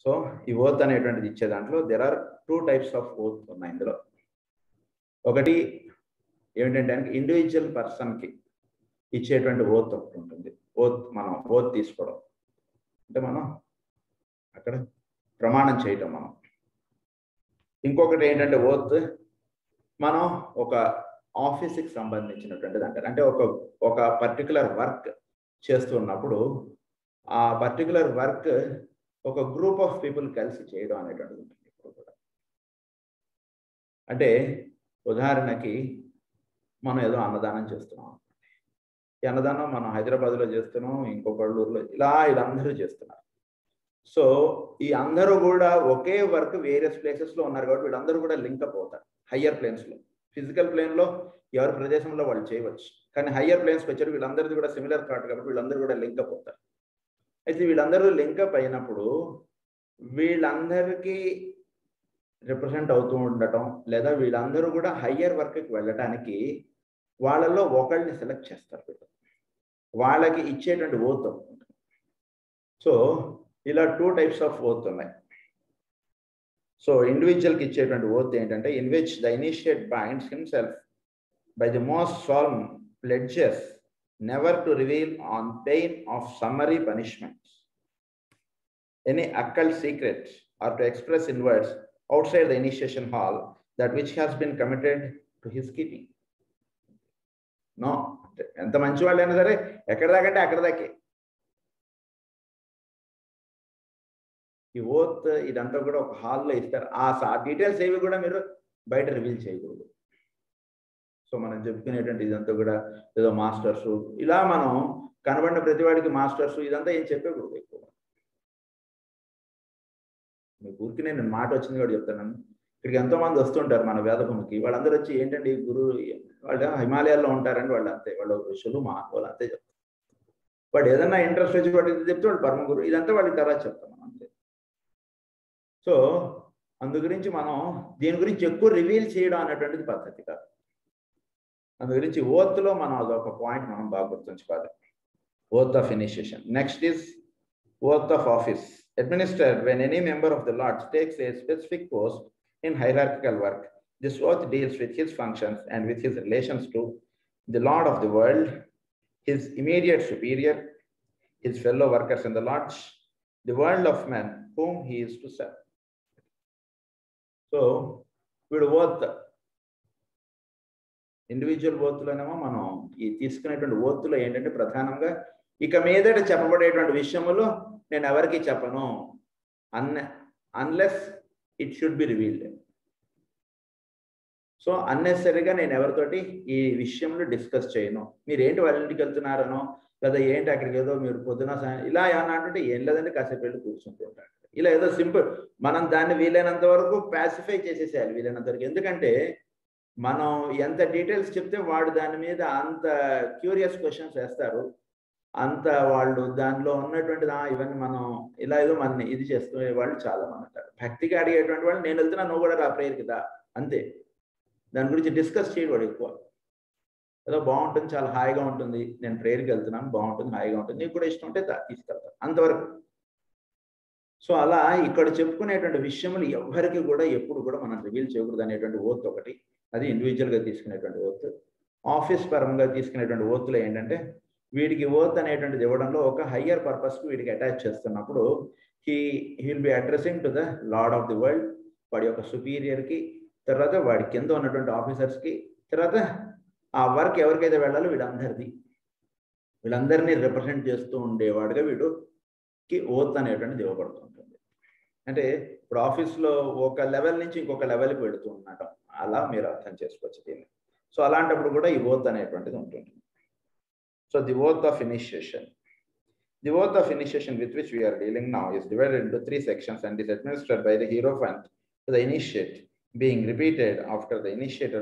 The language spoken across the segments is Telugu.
సో ఈ ఓత్ అనేటువంటిది ఇచ్చే దాంట్లో there are 2 types of oath ఉన్నాయి ఇందులో. ఒకటి ఏమిటంటే ఇండివిజువల్ పర్సన్కి ఇచ్చేటువంటి ఓత్ ఒకటి ఉంటుంది. మనం ఓత్ తీసుకోవడం అంటే మనం అక్కడ ప్రమాణం చేయటం మనం. ఇంకొకటి ఏంటంటే ఓత్ మనం ఒక ఆఫీస్కి సంబంధించినటువంటిది అంటారు. అంటే ఒక పర్టికులర్ వర్క్ చేస్తున్నప్పుడు ఆ పర్టికులర్ వర్క్ ఒక గ్రూప్ ఆఫ్ పీపుల్ కలిసి చేయడం అనేటువంటిది ఉంటుంది ఇప్పుడు కూడా. అంటే ఉదాహరణకి మనం ఏదో అన్నదానం చేస్తున్నాం. ఈ అన్నదానం మనం హైదరాబాద్లో చేస్తున్నాం, ఇంకొక ఊళ్ళో వీళ్ళందరూ చేస్తున్నారు. సో ఈ అందరూ కూడా ఒకే వర్క్ వేరియస్ ప్లేసెస్లో ఉన్నారు కాబట్టి వీళ్ళందరూ కూడా లింకప్ అవుతారు హయ్యర్ ప్లేన్స్లో. ఫిజికల్ ప్లేన్లో ఎవరి ప్రదేశంలో వాళ్ళు చేయవచ్చు, కానీ హయ్యర్ ప్లేన్స్కి వచ్చారు వీళ్ళందరిది కూడా సిమిలర్ థాట్ కాబట్టి వీళ్ళందరూ కూడా లింకప్ అవుతారు. అయితే వీళ్ళందరూ లింకప్ అయినప్పుడు వీళ్ళందరికీ రిప్రజెంట్ అవుతూ ఉండటం, లేదా వీళ్ళందరూ కూడా హయ్యర్ వర్క్కి వెళ్ళటానికి వాళ్ళలో ఒకళ్ళని సెలెక్ట్ చేస్తారు. వాళ్ళకి ఇచ్చేటువంటి ఓత్ ఉంటుంది. సో ఇలా 2 టైప్స్ ఆఫ్ ఓత్ ఉన్నాయి. సో ఇండివిజువల్కి ఇచ్చేటువంటి ఓత్ ఏంటంటే in which the initiate binds himself by the most solemn pledges never to reveal on pain of summary punishments any occult secret or to express in words outside the initiation hall that which has been committed to his keeping. No, ఎంత మంచి వాళ్ళైనా సరే ఎక్కడ దాకంటే అక్కడ దాకే. ఈ ఓత్ ఇదంతా కూడా ఒక హాల్లో ఇస్తారు. ఆ డీటెయిల్స్ ఏవి కూడా మీరు బయట రివీల్ చేయకూడదు. సో మనం చెప్పుకునేటువంటి ఇదంతా కూడా ఏదో మాస్టర్స్ ఇలా మనం కనబడిన ప్రతి వాడికి మాస్టర్స్ ఇదంతా ఏం చెప్పకూడదు ఎక్కువ. మీకు ఊరికి నేను మాట వచ్చింది కూడా చెప్తాను. ఇక్కడికి ఎంతో మంది వస్తుంటారు మన వేదభూమికి. వాళ్ళందరూ వచ్చి ఏంటండి గురువు వాళ్ళు హిమాలయాల్లో ఉంటారండి, వాళ్ళు అంతే, వాళ్ళు ఋషులు వాళ్ళు అంతే చెప్తారు. వాడు ఏదన్నా ఇంట్రెస్ట్ వచ్చి వాటి చెప్తే వాళ్ళు పరమ గురువు ఇదంతా వాళ్ళకి తర్వాత చెప్తాం మనం అంతే. సో అందు గురించి మనం దీని గురించి ఎక్కువ రివీల్ చేయడం అనేటువంటిది పద్ధతి కాదు. అందు గురించి ఓత్లో మనం అదొక పాయింట్ మనం బాగా గుర్తుంచుకోవాలి. Oath of initiation. Next is oath of office, administered when any member of the lodge takes a specific post in hierarchical work. This oath deals with his functions and with his relations to the Lord of the world, his immediate superior, his fellow workers in the lodge, the world of men whom he is to serve. So, వీడు ఓత్ ఇండివిజువల్ ఓత్లోనేమో మనం ఈ తీసుకునేటువంటి ఓత్తులో ఏంటంటే ప్రధానంగా ఇక మీదట చెప్పబడేటువంటి విషయములో నేను ఎవరికి చెప్పను unless it should be revealed. So అన్నెసరీగా నేను ఎవరితోటి ఈ విషయంలో డిస్కస్ చేయను. మీరు ఏంటి వాళ్ళ ఇంటికి వెళ్తున్నారనో లేదా ఏంటి అక్కడికి ఏదో మీరు పొద్దున ఇలా ఏమన్నా అంటే ఏం లేదంటే కాసేపు వెళ్ళి కూర్చుంటూ ఉంటారు. ఇలా ఏదో సింపుల్ మనం దాన్ని వీలైనంత వరకు ప్యాసిఫై చేసేసేయాలి వీలైనంత వరకు. ఎందుకంటే మనం ఎంత డీటెయిల్స్ చెప్తే వాడు దాని మీద అంత క్యూరియస్ క్వశ్చన్స్ వేస్తారు, అంత వాళ్ళు దానిలో ఉన్నటువంటి ఇవన్నీ మనం ఇలా ఏదో మన ఇది చేస్తున్న వాళ్ళు చాలా మంది ఉంటారు. భక్తిగా అడిగేటువంటి వాళ్ళు నేను వెళ్తున్నా నువ్వు కూడా రా ప్రేయర్ కదా అంతే. దాని గురించి డిస్కస్ చేయడం ఎక్కువ. ఏదో బాగుంటుంది, చాలా హాయిగా ఉంటుంది, నేను ప్రేయర్కి వెళ్తున్నాను బాగుంటుంది హాయిగా ఉంటుంది, నీకు కూడా ఇష్టం ఉంటే తీసుకెళ్తాను అంతవరకు. సో అలా ఇక్కడ చెప్పుకునేటువంటి విషయములు ఎవరికి కూడా ఎప్పుడు కూడా మనం రివీల్ చేయకూడదు అనేటువంటి ఓత్ ఒకటి. అది ఇండివిజువల్గా తీసుకునేటువంటి ఓత్. ఆఫీస్ పరంగా తీసుకునేటువంటి ఓత్తులో ఏంటంటే వీడికి ఓత్ అనేటువంటిది ఇవ్వడంలో ఒక హయ్యర్ పర్పస్కి వీడికి అటాచ్ చేస్తున్నప్పుడు he will be addressing to the lord of the world, వాడి యొక్క సుపీరియర్కి, తర్వాత వాడి కింద ఉన్నటువంటి ఆఫీసర్స్కి, తర్వాత ఆ వర్క్ ఎవరికైతే వెళ్ళాలో వీళ్ళందరినీ రిప్రజెంట్ చేస్తూ ఉండేవాడుగా వీడికి ఓత్ అనేటువంటిది ఇవ్వబడుతుంటుంది. అంటే ఇప్పుడు ఆఫీస్లో ఒక లెవెల్ నుంచి ఇంకొక లెవెల్కి వెళుతూ ఉండటం అలా మీరు అర్థం చేసుకోవచ్చు దీన్ని. సో అలాంటప్పుడు కూడా ఈ ఓత్ అనేటువంటిది ఉంటుంది. So the oath of initiation. The oath of initiation with which we are dealing now is divided into 3 sections and is administered by the hierophant to the initiate, being repeated after the initiator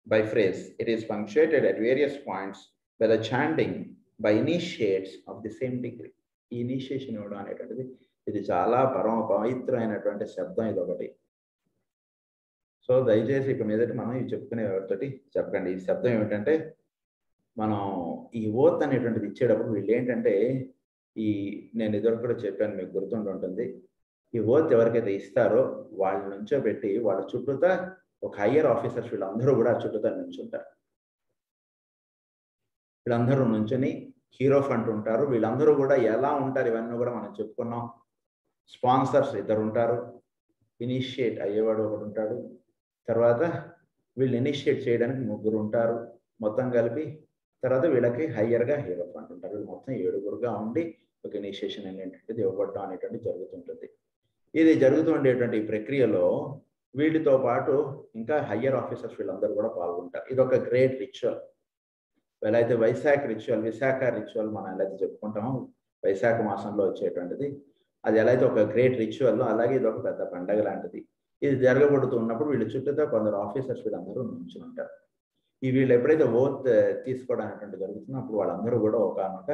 by phrase. It is punctuated at various points by the chanting by initiates of the same degree. Initiation ఇవ్వడం అనేటువంటిది ఇది చాలా పవిత్రమైనటువంటి శబ్దం ఇది ఒకటి. సో దయచేసి ఇక మీదటి మనం ఇవి చెప్పుకునే ఎవరితోటి చెప్పండి. ఈ శబ్దం ఏమిటంటే మనం ఈ ఓత్ అనేటువంటిది ఇచ్చేటప్పుడు వీళ్ళు ఏంటంటే నేను ఇదివరకు కూడా చెప్పాను, మీకు గుర్తుంటుంది. ఈ ఓత్ ఎవరికైతే ఇస్తారో వాళ్ళ నుంచో పెట్టి వాళ్ళ చుట్టూతా ఒక హయ్యర్ ఆఫీసర్స్ వీళ్ళందరూ కూడా చుట్టూతా నుంచుంటారు. వీళ్ళందరూ నుంచుని హీరో ఫండ్ ఉంటారు. వీళ్ళందరూ కూడా ఎలా ఉంటారు ఇవన్నీ కూడా మనం చెప్పుకున్నాం. స్పాన్సర్స్ 2 ఉంటారు. ఇనిషియేట్ అయ్యేవాడు ఒకడు ఉంటాడు. తర్వాత వీళ్ళు ఇనిషియేట్ చేయడానికి 3 ఉంటారు మొత్తం కలిపి. తర్వాత వీళ్ళకి హయ్యర్గా హీరో ఫండ్ ఉంటారు. వీళ్ళు మొత్తం 7గురుగా ఉండి ఒక ఇనిషియేషన్ అనేటువంటిది ఇవ్వబడడం అనేటువంటి జరుగుతుంటుంది. ఇది జరుగుతూ ఉండేటువంటి ఈ ప్రక్రియలో వీటితో పాటు ఇంకా హయ్యర్ ఆఫీసర్స్ వీళ్ళందరూ కూడా పాల్గొంటారు. ఇది ఒక గ్రేట్ రిచువల్. ఎలా అయితే విశాఖ రిచువల్ మనం ఎలా అయితే చెప్పుకుంటామో వైశాఖ మాసంలో వచ్చేటువంటిది, అది ఎలా అయితే ఒక గ్రేట్ రిచువల్, అలాగే ఇది ఒక పెద్ద పండగ లాంటిది. ఇది జరగబడుతున్నప్పుడు వీళ్ళ చుట్టూతో కొందరు ఆఫీసర్స్ వీళ్ళందరూ నుంచుని ఉంటారు. వీళ్ళు ఎప్పుడైతే ఓత్ తీసుకోవడం అనేటువంటి జరుగుతుందో అప్పుడు వాళ్ళందరూ కూడా ఒకనొక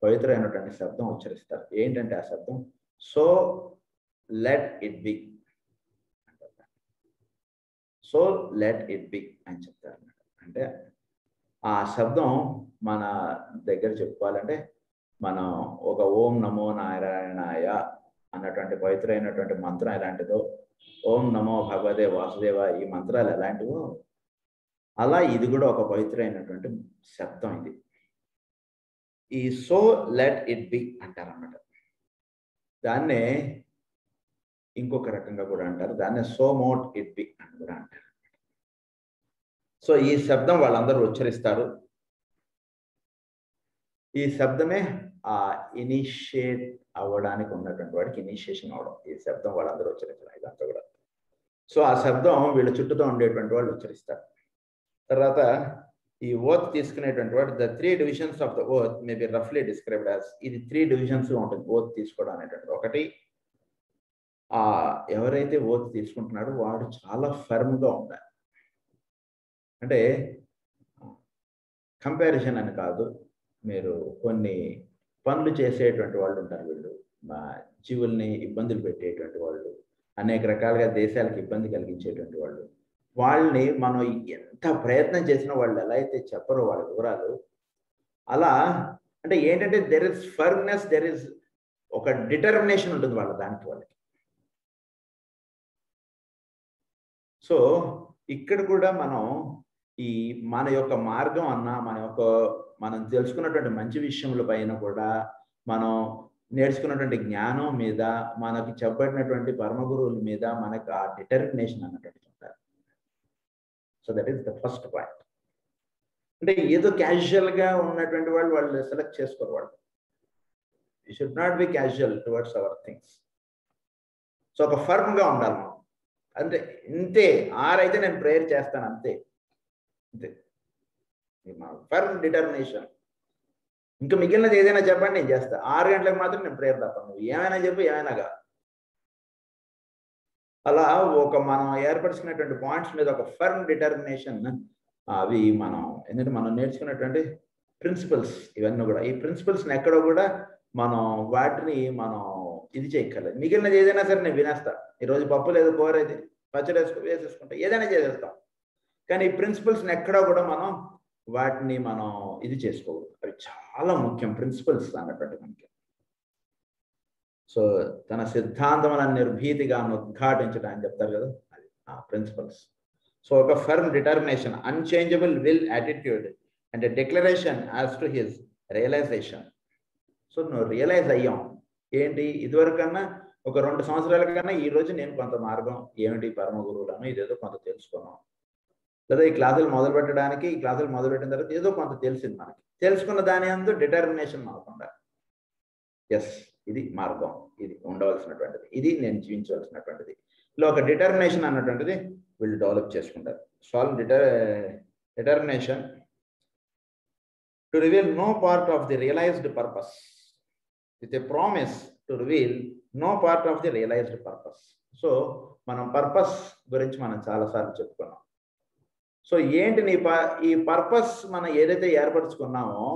పవిత్రమైనటువంటి శబ్దం ఉచ్చరిస్తారు. ఏంటంటే ఆ శబ్దం సో లెట్ ఇట్ బి అంటారు. సో లెట్ ఇట్ బి అని చెప్తారు. అంటే ఆ శబ్దం మన దగ్గర చెప్పుకోవాలంటే మనం ఒక ఓం నమో నారాయణాయ అన్నటువంటి పవిత్రమైనటువంటి మంత్రం ఎలాంటిదో, ఓం నమో భగవతే వాసుదేవ ఈ మంత్రాలు ఎలాంటివో అలా ఇది కూడా ఒక పవిత్రమైనటువంటి శబ్దం. ఇది ఈ సో లెట్ ఇట్ బి అంటారు అన్నమాట. దాన్నే ఇంకొక రకంగా కూడా అంటారు, దాన్నే సో మోట్ ఇట్ బి అని కూడా అంటారు. సో ఈ శబ్దం వాళ్ళందరూ ఉచ్చరిస్తారు. ఈ శబ్దమే ఆ ఇనిషియేట్ అవ్వడానికి ఉన్నటువంటి వాడికి ఇనిషియేషన్ అవడం. ఈ శబ్దం వాళ్ళందరూ ఉచ్చరించారు ఇదంతా కూడా. సో ఆ శబ్దం వీళ్ళ చుట్టూతో ఉండేటువంటి వాళ్ళు ఉచ్చరిస్తారు. తర్వాత ఈ ఓత్ తీసుకునేటువంటి వాడు the 3 divisions of the oath may be రఫ్లీ డిస్క్రైబ్డ్ యాజ్, ఇది 3 divisions ఉంటుంది ఓత్ తీసుకోవడం అనేటువంటిది. ఒకటి, ఎవరైతే ఓత్ తీసుకుంటున్నాడో వాడు చాలా ఫర్మ్గా ఉండాలి. అంటే కంపారిజన్ అని కాదు, మీరు కొన్ని పనులు చేసేటువంటి వాళ్ళు ఉంటారు, వీళ్ళు జీవుల్ని ఇబ్బందులు పెట్టేటువంటి వాళ్ళు, అనేక రకాలుగా దేశాలకు ఇబ్బంది కలిగించేటువంటి వాళ్ళు, వాళ్ళని మనం ఎంత ప్రయత్నం చేసినా వాళ్ళు ఎలా అయితే చెప్పరో వాళ్ళ వివరాలు, అలా అంటే ఏంటంటే there is firmness, there is ఒక డిటర్మినేషన్ ఉంటుంది వాళ్ళ దానికి వాళ్ళకి. సో ఇక్కడ కూడా మనం మన యొక్క మార్గం అన్నా మనం తెలుసుకున్నటువంటి మంచి విషయముల పైన కూడా మనం నేర్చుకున్నటువంటి జ్ఞానం మీద మనకి చెప్పబడినటువంటి పరమగురువుల మీద మనకు ఆ డిటర్మినేషన్ అన్నటువంటి ఉంటారు. So that is the first point. అంటే ఏదో క్యాజువల్గా ఉన్నటువంటి వాళ్ళు సెలెక్ట్ చేసుకోరు. వాళ్ళు you should not be casual towards our things. So ఒక ఫర్మ్గా ఉండాలి మనం. అంటే ఇంతే, ఆరైతే నేను ప్రేయర్ చేస్తాను అంతే, ఫర్మ్ డిటర్మినేషన్. ఇంకా మిగిలినది ఏదైనా చెప్పండి నేను చేస్తా, 6 గంటలకు మాత్రం నేను ప్రేయర్ తప్పను, నువ్వు ఏమైనా చెప్పు ఏమైనాగా. అలా మనం ఏర్పరుచుకున్నటువంటి పాయింట్స్ మీద ఒక ఫర్మ్ డిటర్మినేషన్, అవి ఎందుకంటే మనం నేర్చుకున్నటువంటి ప్రిన్సిపల్స్ ఇవన్నీ కూడా, ఈ ప్రిన్సిపల్స్ని ఎక్కడో కూడా మనం వాటిని ఇది చేయక్కర్లేదు. మిగిలినది ఏదైనా సరే నేను వినేస్తా, ఈరోజు పప్పు లేదు కూరేది పచ్చడి వేసేసుకుంటా, ఏదైనా చేసేస్తాం. కానీ ఈ ప్రిన్సిపల్స్ని ఎక్కడో కూడా వాటిని ఇది చేసుకోకూడదు. అవి చాలా ముఖ్యం ప్రిన్సిపల్స్ అన్నటువంటి మనకి. సో తన సిద్ధాంతములను నిర్భీతిగా ఉద్ఘాటించడం అని చెప్తారు కదా, అది ఆ ప్రిన్సిపల్స్. సో ఒక firm determination, unchangeable will attitude and declaration as to his realisation. So నువ్వు రియలైజ్ అయ్యాం ఏంటి, ఇదివరకన్నా ఒక 2 సంవత్సరాల కన్నా ఈ రోజు నేను కొంత మార్గం ఏమిటి పరమ గురువులను ఇదేదో కొంత తెలుసుకున్నాం, లేదా ఈ క్లాసులు మొదలుపెట్టిన తర్వాత ఏదో కొంత తెలిసింది మనకి. తెలుసుకున్న దాని అందు డిటర్మినేషన్ మనకుండా, ఎస్ ఇది మార్గం, ఇది ఉండవలసినటువంటిది, ఇది నేను జీవించవలసినటువంటిది, ఇలా ఒక డిటర్మినేషన్ అన్నటువంటిది వీళ్ళు డెవలప్ చేసుకుంటారు. Determination to reveal no part of the realised purpose with a promise to reveal no part of the realized purpose. So మనం పర్పస్ గురించి మనం చాలాసార్లు చెప్పుకున్నాం. సో ఏంటి ఈ పర్పస్ మనం ఏదైతే ఏర్పరచుకున్నామో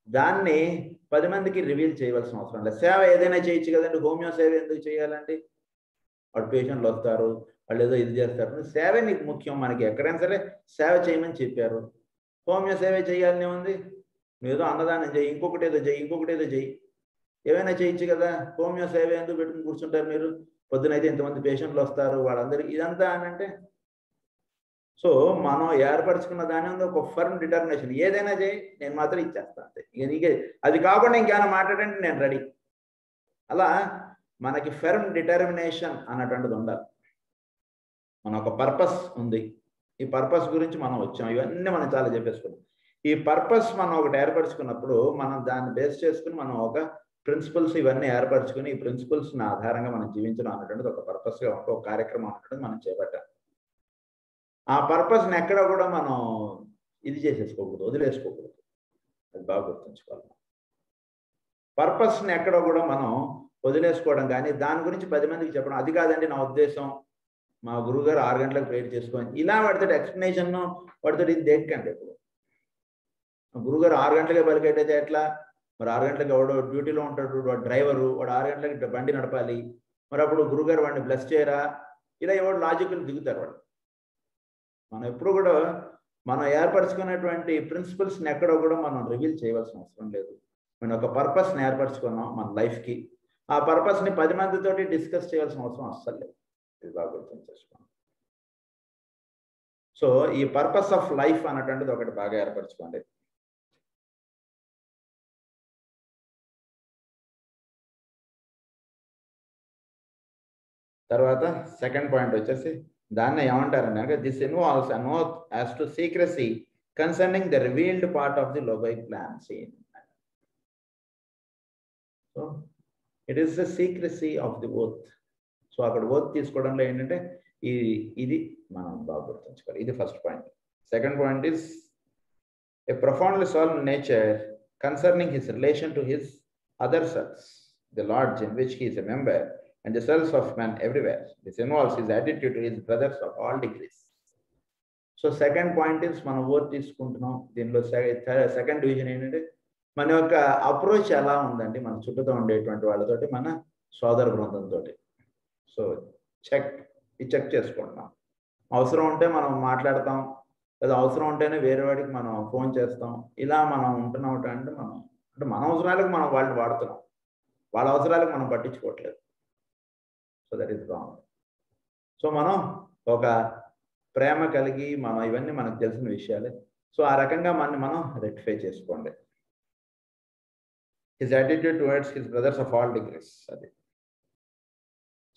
దాన్ని 10 మందికి రివీల్ చేయవలసిన అవసరం లేదు. సేవ ఏదైనా చేయొచ్చు కదండి, హోమియో సేవ ఎందుకు చేయాలండి? వాడు పేషెంట్లు వస్తారు, వాళ్ళు ఏదో ఇది చేస్తారు, సేవ నీకు ముఖ్యం. మనకి ఎక్కడైనా సరే సేవ చేయమని చెప్పారు, హోమియో సేవ చేయాలని ఉంది, నువ్వు ఏదో అన్నదానం చేయి, ఇంకొకటి ఏదో చేయి. ఏమైనా చేయొచ్చు కదా. హోమియో సేవ ఎందుకు పెట్టుకుని కూర్చుంటారు మీరు? పొద్దునైతే ఇంతమంది పేషెంట్లు వస్తారు, వాళ్ళందరూ ఇదంతా అని అంటే. సో మనం ఏర్పరచుకున్న దాని మీద ఒక ఫర్మ్ డిటర్మినేషన్, ఏదైనా చేయి నేను మాత్రం ఇచ్చేస్తాను అంతే. ఇక నీకే అది కాకుండా ఇంకేమైనా మాట్లాడండి నేను రెడీ. అలా మనకి ఫర్మ్ డిటర్మినేషన్ అన్నటువంటిది ఉండాలి. మన ఒక పర్పస్ ఉంది, ఈ పర్పస్ గురించి మనం వచ్చాం, ఇవన్నీ మనం చాలా చెప్పేసుకున్నాం. ఈ పర్పస్ మనం ఒకటి ఏర్పరచుకున్నప్పుడు మనం దాన్ని బేస్ చేసుకుని మనం ఒక ప్రిన్సిపల్స్ ఇవన్నీ ఏర్పరచుకుని ఈ ప్రిన్సిపల్స్ని ఆధారంగా మనం జీవించడం అన్నటువంటిది ఒక పర్పస్గా ఉంటే ఒక కార్యక్రమం అన్నటువంటిది మనం చేపట్టాలి. ఆ పర్పస్ని ఎక్కడ కూడా మనం ఇది చేసేసుకోకూడదు, వదిలేసుకోకూడదు. అది బాగా గుర్తుంచుకోవాలి. పర్పస్ని ఎక్కడ కూడా మనం వదిలేసుకోవడం కానీ దాని గురించి 10 మందికి చెప్పడం అది కాదండి నా ఉద్దేశం, మా గురువుగారు 6 గంటలకు ప్రేయర్ చేసుకొని ఇలా వాడితో ఎక్స్ప్లెనేషన్ వాడితో ఇది దేనికండి. ఇప్పుడు గురువుగారు 6 గంటలకే బలికెట్టయితే ఎట్లా? మరి 6 గంటలకు ఎవడో డ్యూటీలో ఉంటాడు, వాడు డ్రైవరు, వాడు 6 గంటలకి బండి నడపాలి, మరి అప్పుడు గురువుగారు వాడిని బ్లెస్ చేయరా? ఇలా ఎవడు లాజికల్ దిగుతారు వాడు. మనం ఎప్పుడు కూడా మనం ఏర్పరచుకున్నటువంటి ప్రిన్సిపల్స్ని ఎక్కడో కూడా మనం రివీల్ చేయవలసిన అవసరం లేదు. మనం ఒక పర్పస్ని ఏర్పరచుకున్నాం మన లైఫ్కి, ఆ పర్పస్ని 10 మందితోటి డిస్కస్ చేయాల్సిన అవసరం అస్సలు లేదు. ఇది బాగా గుర్తు చేసుకోండి. సో ఈ పర్పస్ ఆఫ్ లైఫ్ అన్నటువంటిది ఒకటి బాగా ఏర్పరచుకోండి. తర్వాత సెకండ్ పాయింట్ వచ్చేసి దాన్ని ఏమంటారన్నాక this involves an oath as to secrecy concerning the revealed part of the logoic plan seen. So it is the secrecy of the oath. So అక్కడ ఓత్ తీసుకోవడంలో ఏంటంటే ఇది మనం బాగా గుర్తుంచుకోవాలి. ఇది first point. Second point is a profoundly solemn nature concerning his relation to his other cells, the lodge in which he is a member and the cells of man everywhere. This involves his attitude to his brothers of all degrees. So second point is మనం ఓత్ తీసుకుంటున్నాం. దీనిలో సెకండ్ డివిజన్ ఏంటంటే మన యొక్క అప్రోచ్ ఎలా ఉందండి మన చుట్టూతో ఉండేటువంటి వాళ్ళతోటి, మన సోదర బృందంతో. సో చెక్ చేసుకుంటున్నాం. అవసరం ఉంటే మనం మాట్లాడతాం, లేదా అవసరం ఉంటేనే వేరే వాడికి మనం ఫోన్ చేస్తాం. ఇలా మనం ఉంటున్నాం అంటే మన అవసరాలకు మనం వాళ్ళని వాడుతున్నాం, వాళ్ళ అవసరాలకు మనం పట్టించుకోవట్లేదు. So that is wrong. So మనం ఒక ప్రేమ కలిగి మనం ఇవన్నీ మనకు తెలిసిన విషయాలే. సో ఆ రకంగా మనం రెక్టిఫై చేసుకోండి. His attitude towards his brothers of all degrees అది.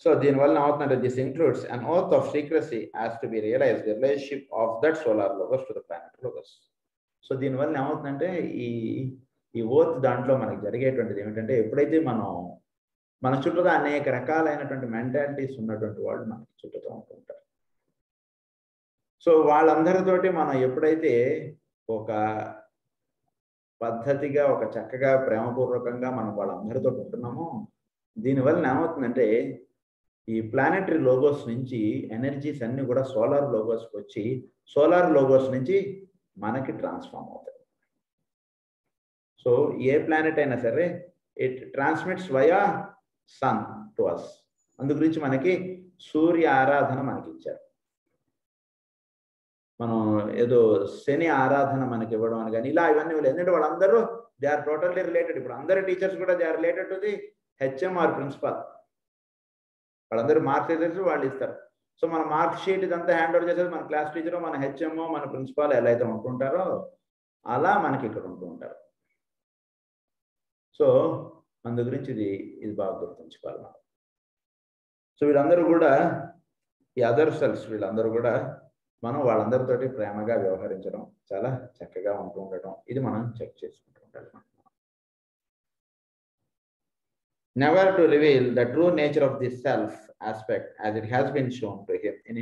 సో దీనివల్ల ఏమవుతుందంటే this includes an oath of secrecy has to be realise the relationship of that solar logos to the planet logos. So దీనివల్ల ఏమవుతుందంటే ఈ ఓత్ దాంట్లో మనకి జరిగేటువంటిది ఏమిటంటే ఎప్పుడైతే మన చుట్టూతో అనేక రకాలైనటువంటి మెంటాలిటీస్ ఉన్నటువంటి వాళ్ళు మనకి చుట్టూతో ఉంటుంటారు. సో వాళ్ళందరితోటి మనం ఎప్పుడైతే ఒక పద్ధతిగా ఒక చక్కగా ప్రేమపూర్వకంగా మనం వాళ్ళందరితో ఉంటున్నామో దీనివల్ల ఏమవుతుందంటే ఈ ప్లానెటరీ లోగోస్ నుంచి ఎనర్జీస్ అన్ని కూడా సోలార్ లోగోస్కి వచ్చి సోలార్ లోగోస్ నుంచి మనకి ట్రాన్స్ఫార్మ్ అవుతాయి. సో ఏ ప్లానెట్ అయినా సరే it transmits via sun to us. అందు గురించి మనకి సూర్య ఆరాధన మనకి ఇచ్చారు. మనం ఏదో శని ఆరాధన మనకి ఇవ్వడం అని కానీ ఇలా ఇవన్నీ ఎందుకంటే వాళ్ళందరూ దే ఆర్ టోటల్లీ రిలేటెడ్. ఇప్పుడు అందరు టీచర్స్ కూడా they are related to the HM or principal. వాళ్ళందరూ మార్క్స్ టీచర్స్ వాళ్ళు ఇస్తారు. సో మన మార్క్ షీట్ ఇదంతా హ్యాండ్ ఓవర్ చేసేది మన క్లాస్ టీచరు, మన హెచ్ఎం, మన ప్రిన్సిపాల్ ఎలా అయితే ఉంటుంటారో అలా మనకి ఇక్కడ ఉంటూ ఉంటారు. సో అందు గురించి ఇది బాగా గుర్తుంచుకోవాలి మనం. సో వీళ్ళందరూ కూడా ఈ అదర్ సెల్స్ వీళ్ళందరూ కూడా మనం వాళ్ళందరితోటి ప్రేమగా వ్యవహరించడం, చాలా చక్కగా ఉంటూ ఉండటం, ఇది మనం చెక్ చేసుకుంటూ ఉండాలి. Never to reveal the true nature of the self aspect as it has been shown to him in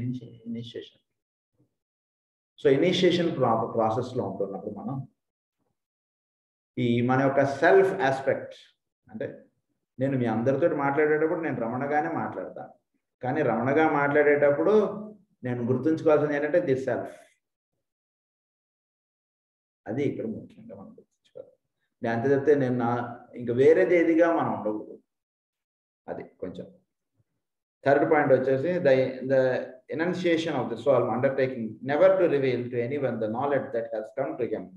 initiation. So initiation ప్రాసెస్లో ఉంటున్నప్పుడు మనం మన యొక్క సెల్ఫ్ ఆస్పెక్ట్ అంటే నేను మీ అందరితో మాట్లాడేటప్పుడు నేను రమణగానే మాట్లాడతాను, కానీ రమణగా మాట్లాడేటప్పుడు నేను గుర్తుంచుకోవాల్సింది ఏంటంటే ది సెల్ఫ్. అది ఇక్కడ ముఖ్యంగా మనం గుర్తుంచుకోవాలి. నేను అంతే చెప్తే నేను ఇంకా వేరేది ఏదిగా మనం ఉండకూడదు. అది కొంచెం. థర్డ్ పాయింట్ వచ్చేసి the enunciation of the soul undertaking never to reveal to anyone the knowledge that has come to him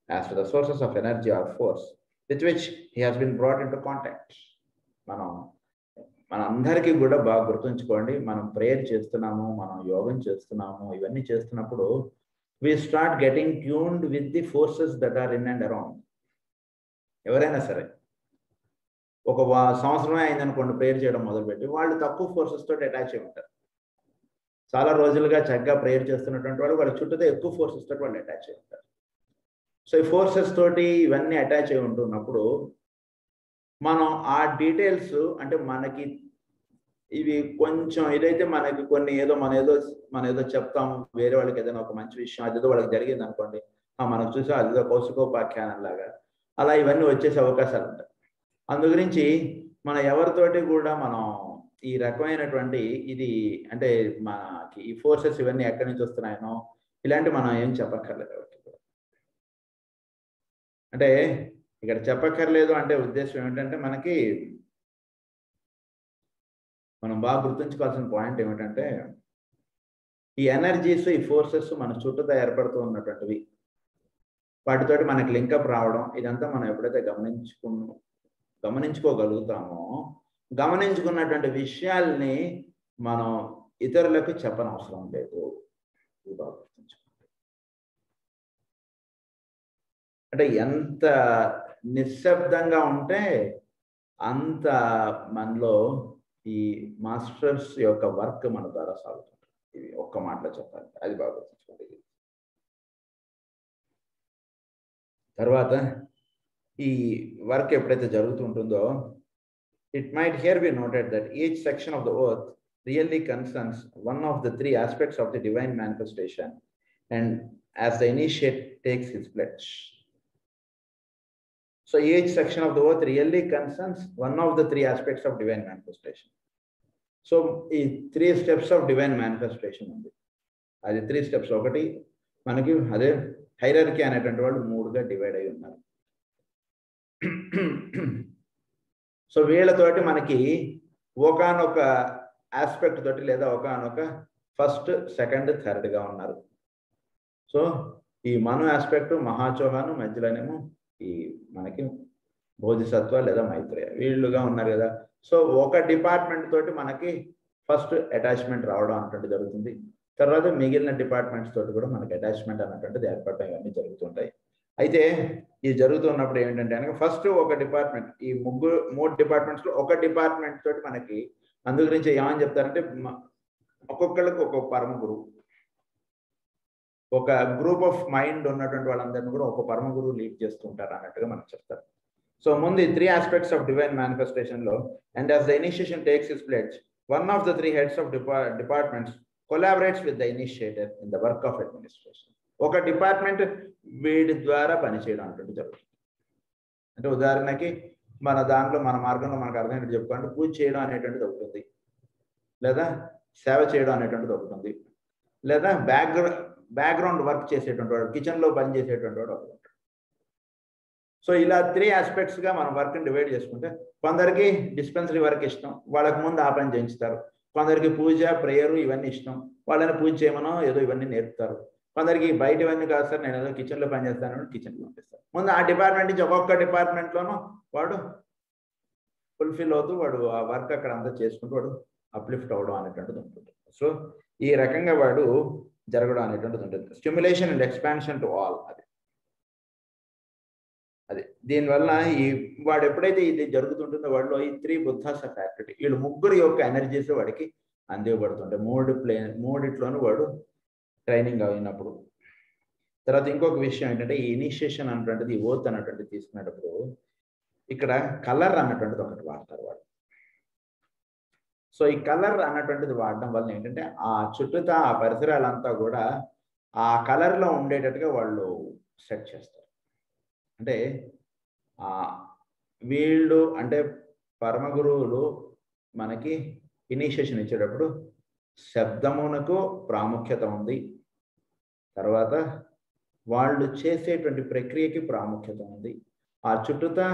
as to the sources of energy or force. with which he has been brought into contact. మన అందరికీ కూడా బాగా గుర్తుంచుకోండి, మనం ప్రేయర్ చేస్తున్నాము, మనం యోగం చేస్తున్నాము, ఇవన్నీ చేస్తున్నప్పుడు we start getting tuned with the forces that are in and around. ఎవరైనా సరే ఒక సంవత్సరమే అయిందనుకోండి ప్రేయర్ చేయడం మొదలుపెట్టి, వాళ్ళు తక్కువ ఫోర్సెస్ తోటి అటాచ్ అయి ఉంటారు. చాలా రోజులుగా చక్కగా ప్రేయర్ చేస్తున్నటువంటి వాళ్ళు వాళ్ళ చుట్టూతో ఎక్కువ ఫోర్సెస్ తోటి వాళ్ళు అటాచ్ అయి ఉంటారు. సో ఈ ఫోర్సెస్ తోటి ఇవన్నీ అటాచ్ అయి ఉంటున్నప్పుడు మనం ఆ డీటెయిల్స్ అంటే మనకి ఇవి కొంచెం ఇదైతే మనకి కొన్ని మన ఏదో చెప్తాము, వేరే వాళ్ళకి ఏదైనా ఒక మంచి విషయం అదేదో వాళ్ళకి జరిగింది అనుకోండి, మనం చూసా అదేదో కౌశికోపాఖ్యానం లాగా అలా ఇవన్నీ వచ్చేసే అవకాశాలు ఉంటాయి. అందు గురించి మన ఎవరితోటి కూడా మనం ఈ రకమైనటువంటి ఇది అంటే మనకి ఈ ఫోర్సెస్ ఇవన్నీ ఎక్కడి నుంచి వస్తున్నాయనో ఇలాంటి మనం ఏం చెప్పక్కర్లేదు. అంటే ఇక్కడ చెప్పక్కర్లేదు అంటే ఉద్దేశం ఏమిటంటే మనం బాగా గుర్తుంచుకోవాల్సిన పాయింట్ ఏమిటంటే ఈ ఎనర్జీస్ ఈ ఫోర్సెస్ మన చుట్టూతో ఏర్పడుతూ ఉన్నటువంటివి, వాటితోటి మనకి లింకప్ రావడం, ఇదంతా మనం ఎప్పుడైతే గమనించుకోగలుగుతామో గమనించుకున్నటువంటి విషయాల్ని మనం ఇతరులకు చెప్పనవసరం లేదు. ఇది బాగా గుర్తుంచుకోండి. అంటే ఎంత నిశ్శబ్దంగా ఉంటే అంత మనలో ఈ మాస్టర్స్ యొక్క వర్క్ మన ద్వారా సాగుతుంది. ఇది ఒక్క మాటలో చెప్పాలి, అది బాగా గుర్తుంచుకోండి. తర్వాత ఈ వర్క్ ఎప్పుడైతే జరుగుతుంటుందో it might here be noted that each section of the earth really concerns one of the three aspects of the divine manifestation, and as the initiate takes his pledge. So each section of the earth really concerns one of the three aspects of divine manifestation. So ఈ 3 steps of divine manifestation ఉంది. అది 3 steps. ఒకటి మనకి అదే హైరార్కీ అనేటువంటి వాళ్ళు 3గా డివైడ్ అయి ఉన్నారు. సో వీళ్ళతోటి మనకి ఒకానొక ఆస్పెక్ట్ తోటి లేదా ఒకానొక ఫస్ట్, సెకండ్, థర్డ్గా ఉన్నారు. సో ఈ మను ఆస్పెక్ట్ మహాచోహాను, మధ్యలోనేమో ఈ మనకి బోధిసత్వ లేదా మైత్రేయ వీళ్ళుగా ఉన్నారు కదా. సో ఒక డిపార్ట్మెంట్ తోటి మనకి ఫస్ట్ అటాచ్మెంట్ రావడం అన్నటువంటి జరుగుతుంది. తర్వాత మిగిలిన డిపార్ట్మెంట్స్ తోటి కూడా మనకి అటాచ్మెంట్ అన్నటువంటిది ఏర్పడటం ఇవన్నీ జరుగుతుంటాయి. అయితే ఇది జరుగుతున్నప్పుడు ఏంటంటే కనుక ఫస్ట్ ఒక డిపార్ట్మెంట్, ఈ 3 డిపార్ట్మెంట్స్లో ఒక డిపార్ట్మెంట్ తోటి మనకి అందు గురించి ఏమని చెప్తారంటే ఒక్కొక్కళ్ళకి ఒక్కొక్క పరమ గురువు, ఒక గ్రూప్ ఆఫ్ మైండ్ ఉన్నటువంటి వాళ్ళందరినీ కూడా ఒక పరమ గురువు లీడ్ చేస్తుంటారు అన్నట్టుగా మనకు చెప్తారు. సో ముందు ఈ 3 ఆస్పెక్ట్స్ ఆఫ్ డివైన్ మేనిఫెస్టేషన్లో and as the initiation takes his pledge, one of the 3 heads of departments collaborates with the initiator in the work of administration. ఒక డిపార్ట్మెంట్ వీడి ద్వారా పనిచేయడం అంటుంటే జరుగుతుంది. అంటే ఉదాహరణకి మన దాంట్లో మన మార్గంలో మనకు అర్థమైనట్టు చెప్పుకోండి, పూజ చేయడం అనేటువంటిది ఒకటి, లేదా సేవ చేయడం అనేటువంటిది ఒకటి, లేదా బ్యాక్గ్రౌండ్ వర్క్ చేసేటువంటి వాడు, కిచెన్లో పని చేసేటువంటి వాడు ఒకటి. సో ఇలా 3 ఆస్పెక్ట్స్గా మనం వర్క్ని డివైడ్ చేసుకుంటే కొందరికి డిస్పెన్సరీ వర్క్ ఇష్టం, వాళ్ళకి ముందు ఆ పని చేయించుతారు. కొందరికి పూజ, ప్రేయరు ఇవన్నీ ఇష్టం, వాళ్ళని పూజ చేయమనో ఏదో ఇవన్నీ నేర్పుతారు. కొందరికి బయట ఇవన్నీ కాదు సార్, నేను ఏదో కిచెన్లో పని చేస్తాను, కిచెన్లో పంపిస్తాను. ముందు ఆ డిపార్ట్మెంట్ నుంచి ఒక్కొక్క డిపార్ట్మెంట్లోనూ వాడు ఫుల్ఫిల్ అవుతూ వాడు ఆ వర్క్ అక్కడ అంతా చేసుకుంటూ వాడు అప్లిఫ్ట్ అవ్వడం అనేటువంటిది ఉంటుంది. సో ఈ రకంగా వాడు జరగడం అనేటువంటిది ఉంటుంది. Stimulation and expansion to all, అది దీనివల్ల ఈ వాడు ఎప్పుడైతే ఇది జరుగుతుంటుందో వాడిలో ఈ 3 బుద్ధాస్ ఆఫ్ యాక్టివిటీ, వీళ్ళు 3 యొక్క ఎనర్జీస్ వాడికి అందివ్వబడుతుంటాయి. 3 వాడు ట్రైనింగ్ అయినప్పుడు. తర్వాత ఇంకొక విషయం ఏంటంటే ఈ ఇనిషియేషన్ అన్నటువంటిది, ఓత్ అన్నటువంటిది తీసుకునేటప్పుడు ఇక్కడ కలర్ అన్నటువంటిది ఒకటి వాడతారు వాడు. సో ఈ కలర్ అన్నటువంటిది వాడడం వల్ల ఏంటంటే ఆ చుట్టూతా ఆ పరిసరాలంతా కూడా ఆ కలర్లో ఉండేటట్టుగా వాళ్ళు సెట్ చేస్తారు. అంటే వీళ్ళు అంటే పరమ గురువులు మనకి ఇనిషియేషన్ ఇచ్చేటప్పుడు శబ్దమునకు ప్రాముఖ్యత ఉంది, తర్వాత వాళ్ళు చేసేటువంటి ప్రక్రియకి ప్రాముఖ్యత ఉంది, ఆ చుట్టూతా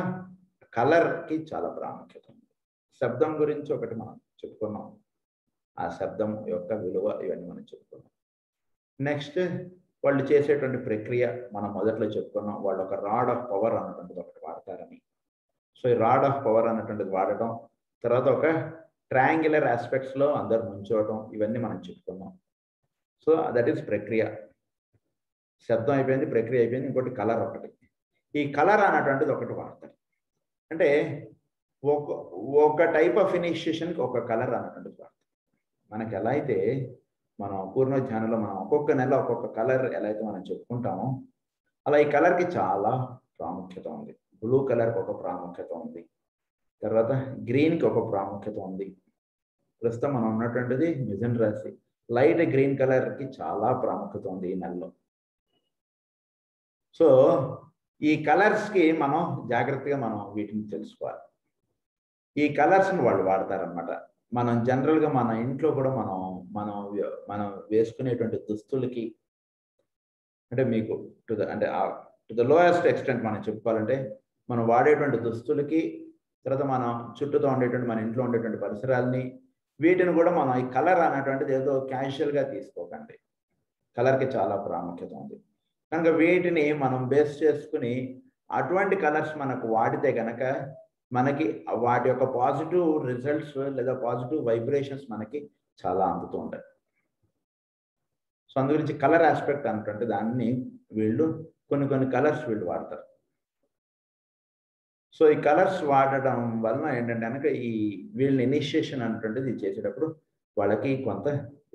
కలర్కి చాలా ప్రాముఖ్యత ఉంది. శబ్దం గురించి ఒకటి మనం చెప్పుకున్నాం, ఆ శబ్దం యొక్క విలువ ఇవన్నీ మనం చెప్పుకున్నాం. నెక్స్ట్ వాళ్ళు చేసేటువంటి ప్రక్రియ మనం మొదట్లో చెప్పుకున్నాం, వాళ్ళు ఒక రాడ్ ఆఫ్ పవర్ అన్నటువంటిది ఒకటి వాడతారని. సో ఈ రాడ్ ఆఫ్ పవర్ అన్నటువంటిది వాడటం, తర్వాత ఒక ట్రయాంగులర్ ఆస్పెక్ట్స్లో అందరు ముంచోవటం, ఇవన్నీ మనం చెప్పుకున్నాం. సో దట్ ఈస్ ప్రక్రియ. శబ్దం అయిపోయింది, ప్రక్రియ అయిపోయింది, ఇంకోటి కలర్ ఒకటి. ఈ కలర్ అన్నటువంటిది ఒకటి వాడతారు. అంటే ఒక టైప్ ఆఫ్ ఇనిషియేషన్కి ఒక కలర్ అన్నటువంటిది వాడతారు. మనకి ఎలా అయితే మనం పూర్ణోధ్యానంలో మనం ఒక్కొక్క నెల ఒక్కొక్క కలర్ ఎలా అయితే మనం చెప్పుకుంటామో, అలా ఈ కలర్కి చాలా ప్రాముఖ్యత ఉంది. బ్లూ కలర్కి ఒక ప్రాముఖ్యత ఉంది, తర్వాత గ్రీన్కి ఒక ప్రాముఖ్యత ఉంది. ప్రస్తుతం మనం ఉన్నటువంటిది మిథున రాశి, లైట్ గ్రీన్ కలర్కి చాలా ప్రాముఖ్యత ఉంది ఈ నెలలో. సో ఈ కలర్స్కి మనం జాగ్రత్తగా మనం వీటిని తెలుసుకోవాలి. ఈ కలర్స్ని వాళ్ళు వాడతారనమాట. మనం జనరల్గా మన ఇంట్లో కూడా మనం వేసుకునేటువంటి దుస్తులకి, అంటే మీకు టు ద లోయెస్ట్ ఎక్స్టెంట్ మనం చెప్పుకోవాలంటే, మనం వాడేటువంటి దుస్తులకి, తర్వాత మనం చుట్టూతో ఉండేటువంటి మన ఇంట్లో ఉండేటువంటి పరిసరాలని, వీటిని కూడా మనం ఈ కలర్ అనేటువంటిది ఏదో క్యాజువల్గా తీసుకోకండి. కలర్కి చాలా ప్రాముఖ్యత ఉంది కనుక వీటిని మనం బేస్ చేసుకుని అటువంటి కలర్స్ మనకు వాడితే కనుక మనకి వాటి యొక్క పాజిటివ్ రిజల్ట్స్ లేదా పాజిటివ్ వైబ్రేషన్స్ మనకి చాలా అందుతూ ఉంటాయి. సో అందు గురించి కలర్ ఆస్పెక్ట్ అనుకుంటే దాన్ని వీళ్ళు కొన్ని కలర్స్ వీళ్ళు వాడతారు. సో ఈ కలర్స్ వాడటం వలన ఏంటంటే కనుక ఈ వీళ్ళని ఇనిషియేషన్ అనేటువంటిది చేసేటప్పుడు వాళ్ళకి కొంత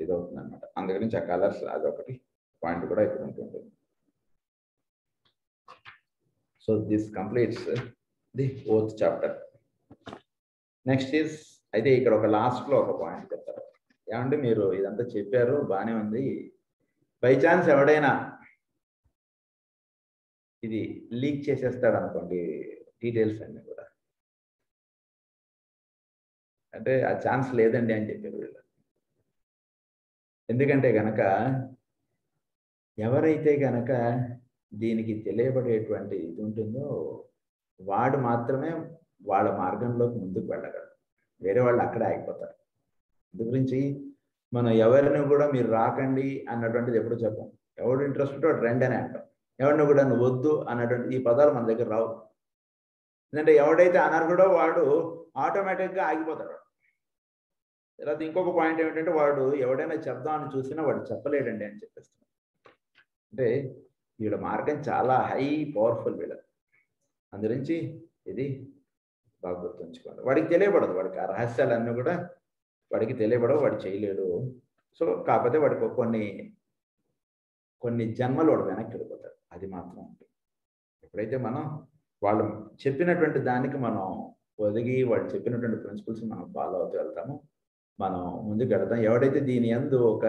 ఇదవుతుంది అనమాట. అందు గురించి ఆ కలర్స్ అదొకటి పాయింట్ కూడా ఇక్కడ ఉంటుంది. So this completes the 4th chapter. Next is, అయితే ఇక్కడ ఒక లాస్ట్లో ఒక పాయింట్ చెప్తారు. ఏమంటే మీరు ఇదంతా చెప్పారు బాగానే ఉంది, బై ఛాన్స్ ఎవడైనా ఇది లీక్ చేసేస్తాడు అనుకోండి డీటెయిల్స్ అన్ని కూడా, అంటే ఆ ఛాన్స్ లేదండి అని చెప్పారు వీళ్ళు. ఎందుకంటే గనక ఎవరైతే గనక దీనికి తెలియబడేటువంటి ఇది ఉంటుందో వాడు మాత్రమే వాళ్ళ మార్గంలోకి ముందుకు వెళ్ళగలరు, వేరే వాళ్ళు అక్కడే ఆగిపోతారు. అందు గురించి మనం ఎవరిని కూడా మీరు రాకండి అన్నటువంటిది ఎప్పుడు చెప్పం. ఎవడు ఇంట్రెస్ట్ ఉంటే వాడు రండి అని అంటాం. ఎవరిని కూడా నువ్వు వద్దు అన్నటువంటి ఈ పదాలు మన దగ్గర రావు. ఎందుకంటే ఎవడైతే అనర్హుడో వాడు ఆటోమేటిక్గా ఆగిపోతాడు. తర్వాత ఇంకొక పాయింట్ ఏమిటంటే వాడు ఎవడైనా చెప్దామని చూసినా వాడు చెప్పలేడండి అని చెప్పేస్తున్నాడు. అంటే వీళ్ళ మార్గం చాలా హై పవర్ఫుల్ వీళ్ళ. అందురించి ఇది బాగా గుర్తుంచుకోండి. వాడికి తెలియబడదు, వాడికి ఆ రహస్యాలన్నీ కూడా వాడికి తెలియబడవు, వాడు చేయలేడు. సో కాకపోతే వాడికి కొన్ని జన్మలు వాడు వెనక్కి వెళ్ళిపోతాడు, అది మాత్రం ఉంటుంది. ఎప్పుడైతే మనం వాళ్ళు చెప్పినటువంటి దానికి మనం ఒదిగి వాళ్ళు చెప్పినటువంటి ప్రిన్సిపల్స్ మనం ఫాలో అవుతూ వెళ్తామో మనం ముందుకు వెళ్తాం. ఎవడైతే దీని యందు ఒక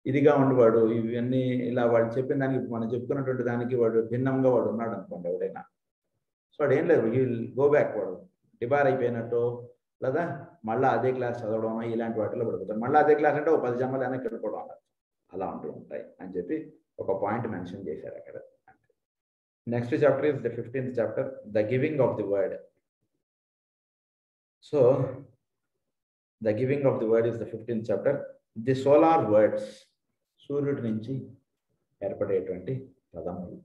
ఇదిగా ఉండేవాడు, ఇవన్నీ ఇలా వాళ్ళు చెప్పిన దానికి మనం చెప్పుకున్నటువంటి దానికి వాడు భిన్నంగా వాడు ఉన్నాడు అనుకోండి ఎవడైనా, సో వాడు ఏం లేదు, విల్ గో బ్యాక్, వాడు డిబార్ అయిపోయినట్టు లేదా మళ్ళీ అదే క్లాస్ చదవడం ఇలాంటి వాటిలో పడిపోతాడు. మళ్ళీ అదే క్లాస్ అంటే 10 జన్మలు వెనక్కి వెళ్ళిపోవడం అన్నారు, అలా ఉంటూ ఉంటాయి అని చెప్పి ఒక పాయింట్ మెన్షన్ చేశారు అక్కడ. Next chapter is the 15th chapter, the giving of the word. So the giving of the word is the 15th chapter. The solar words, సూర్యుడి నుంచి ఏర్పడేటువంటి పదములు.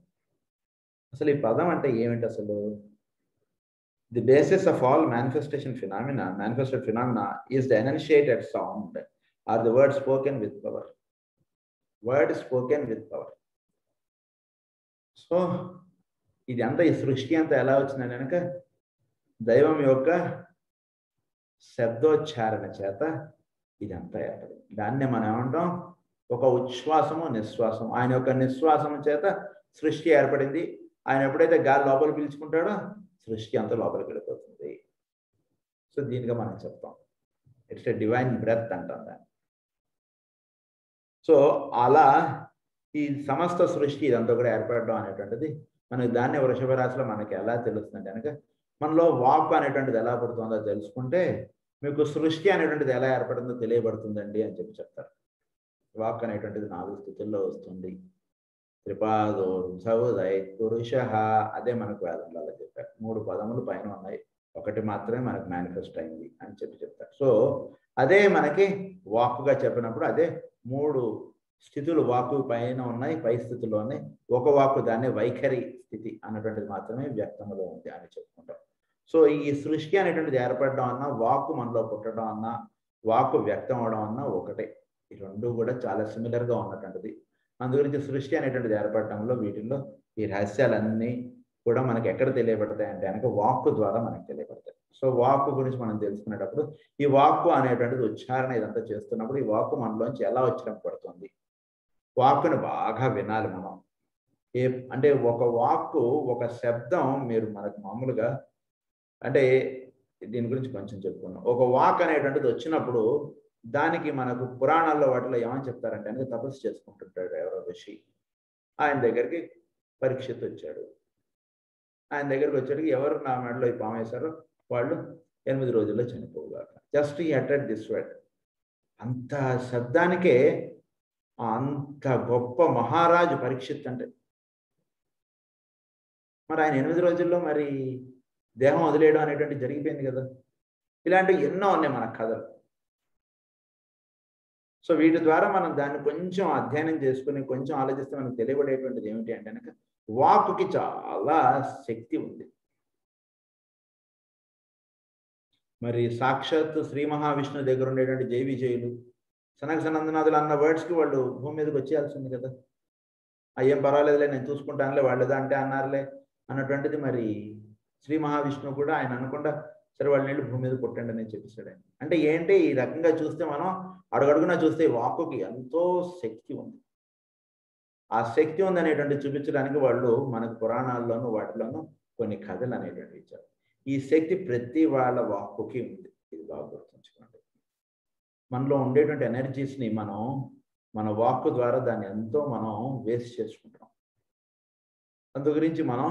అసలు ఈ పదం అంటే ఏమిటి అసలు? The basis of all manifested phenomena is the enunciated sound or the word spoken with power. Word spoken with power. So ఇది అంతా ఈ సృష్టి అంతా ఎలా వచ్చిందని కనుక దైవం యొక్క శబ్దోచ్చారణ చేత ఇదంతా ఏర్పడింది. దాన్నే మనం ఏమంటాం, ఒక ఉచ్ఛ్వాసము నిశ్వాసం. ఆయన యొక్క నిశ్వాసము చేత సృష్టి ఏర్పడింది. ఆయన ఎప్పుడైతే గాలి లోపల పీల్చుకుంటాడో సృష్టి అంతా లోపలికి వెళ్ళిపోతుంది. సో దీనిగా మనం చెప్తాం ఇట్స్ ఎ డివైన్ బ్రెత్ అంటాం దాన్ని. సో అలా ఈ సమస్త సృష్టి ఇదంతా కూడా ఏర్పడడం అనేటువంటిది మనకి దాన్ని వృషభ రాశిలో మనకి ఎలా తెలుస్తుంది కనుక మనలో వాక్ అనేటువంటిది ఎలా పడుతుందో తెలుసుకుంటే మీకు సృష్టి అనేటువంటిది ఎలా ఏర్పడుతుందో తెలియబడుతుందండి అని చెప్పి చెప్తారు. వాక్ అనేటువంటిది 4 స్థితుల్లో వస్తుంది. త్రిపాదో సౌదై పురుష, అదే మనకు వేదంలో అలా చెప్పారు. 3 పదములు పైన ఉన్నాయి, ఒకటి మాత్రమే మనకు మేనిఫెస్ట్ అయింది అని చెప్పి చెప్తారు. సో అదే మనకి వాక్గా చెప్పినప్పుడు అదే 3 స్థితులు వాక్కు పైన ఉన్నాయి, పై స్థితిలో ఉన్నాయి. ఒక వాక్కు దాన్ని వైఖరి స్థితి అన్నటువంటిది మాత్రమే వ్యక్తంలో ఉంది అని చెప్పుకుంటాం. సో ఈ సృష్టి అనేటువంటిది ఏర్పడడం అన్నా, వాక్కు మనలో పుట్టడం అన్నా, వాక్కు వ్యక్తం అవడం అన్నా ఒకటే. ఈ రెండు కూడా చాలా సిమిలర్గా ఉన్నటువంటిది. అందు గురించి సృష్టి అనేటువంటిది ఏర్పడటంలో వీటిల్లో ఈ రహస్యాలన్నీ కూడా మనకి ఎక్కడ తెలియబడతాయి అంటే కనుక వాక్కు ద్వారా మనకి తెలియబడతాయి. సో వాక్కు గురించి మనం తెలుసుకునేటప్పుడు ఈ వాక్కు అనేటువంటిది ఉచ్చారణ ఇదంతా చేస్తున్నప్పుడు ఈ వాక్కు మనలోంచి ఎలా ఉచ్చరింప పడుతుంది, వాక్కుని బాగా వినాలి మనం. అంటే ఒక వాక్కు, ఒక శబ్దం మీరు మనకు మామూలుగా అంటే దీని గురించి కొంచెం చెప్పుకున్నాం. ఒక వాక్ అనేటువంటిది వచ్చినప్పుడు దానికి మనకు పురాణాల్లో వాటిలో ఏమని చెప్తారంటే కనుక తపస్సు చేసుకుంటుంటాడు ఎవరో ఋషి. ఆయన దగ్గరికి పరీక్షిత్ వచ్చాడు. ఆయన దగ్గరికి వచ్చేటికి ఎవరు నా మెడలో ఈ పాము వేశారో వాళ్ళు 8 రోజుల్లో చనిపోగాక. జస్ట్ ఈ అటెడ్ దిస్ వర్డ్. అంత శబ్దానికే అంత గొప్ప మహారాజు పరీక్షిత్ అంటే. మరి ఆయన 8 రోజుల్లో మరి దేహం వదిలేయడం అనేటువంటి జరిగిపోయింది కదా. ఇలాంటివి ఎన్నో ఉన్నాయి మన కథలు. సో వీటి ద్వారా మనం దాన్ని కొంచెం అధ్యయనం చేసుకుని కొంచెం ఆలోచిస్తే మనకు తెలియబడేటువంటిది ఏమిటి అంటే కనుక వాక్కుకి చాలా శక్తి ఉంది. మరి సాక్షాత్ శ్రీ మహావిష్ణువు దగ్గర ఉండేటువంటి జై విజయులు, సనక సనందనాథులు అన్న వర్డ్స్కి వాళ్ళు భూమి మీదకి వచ్చేయాల్సింది కదా. ఏం పర్వాలేదులే నేను చూసుకుంటానులే వాళ్ళేదా అంటే అన్నారులే అన్నటువంటిది మరి శ్రీ మహావిష్ణువు కూడా ఆయన అనకుండా సరే వాళ్ళ నీళ్ళు భూమి మీద పుట్టండి అని చెప్పేశాడు ఆయన. అంటే ఏంటి ఈ రకంగా చూస్తే మనం అడుగడుగునా చూస్తే వాక్కుకి ఎంతో శక్తి ఉంది. ఆ శక్తి ఉంది అనేటువంటి చూపించడానికి వాళ్ళు మనకు పురాణాల్లోనూ వాటిలోనూ కొన్ని కథలు అనేటువంటి ఇచ్చారు. ఈ శక్తి ప్రతి వాళ్ళ వాక్కుకి ఉంది. ఇది బాగా గుర్తుంచుకోండి. మనలో ఉండేటువంటి ఎనర్జీస్ని మనం మన వాక్కు ద్వారా దాన్ని ఎంతో మనం వేస్ట్ చేసుకుంటాం. అందు గురించి మనం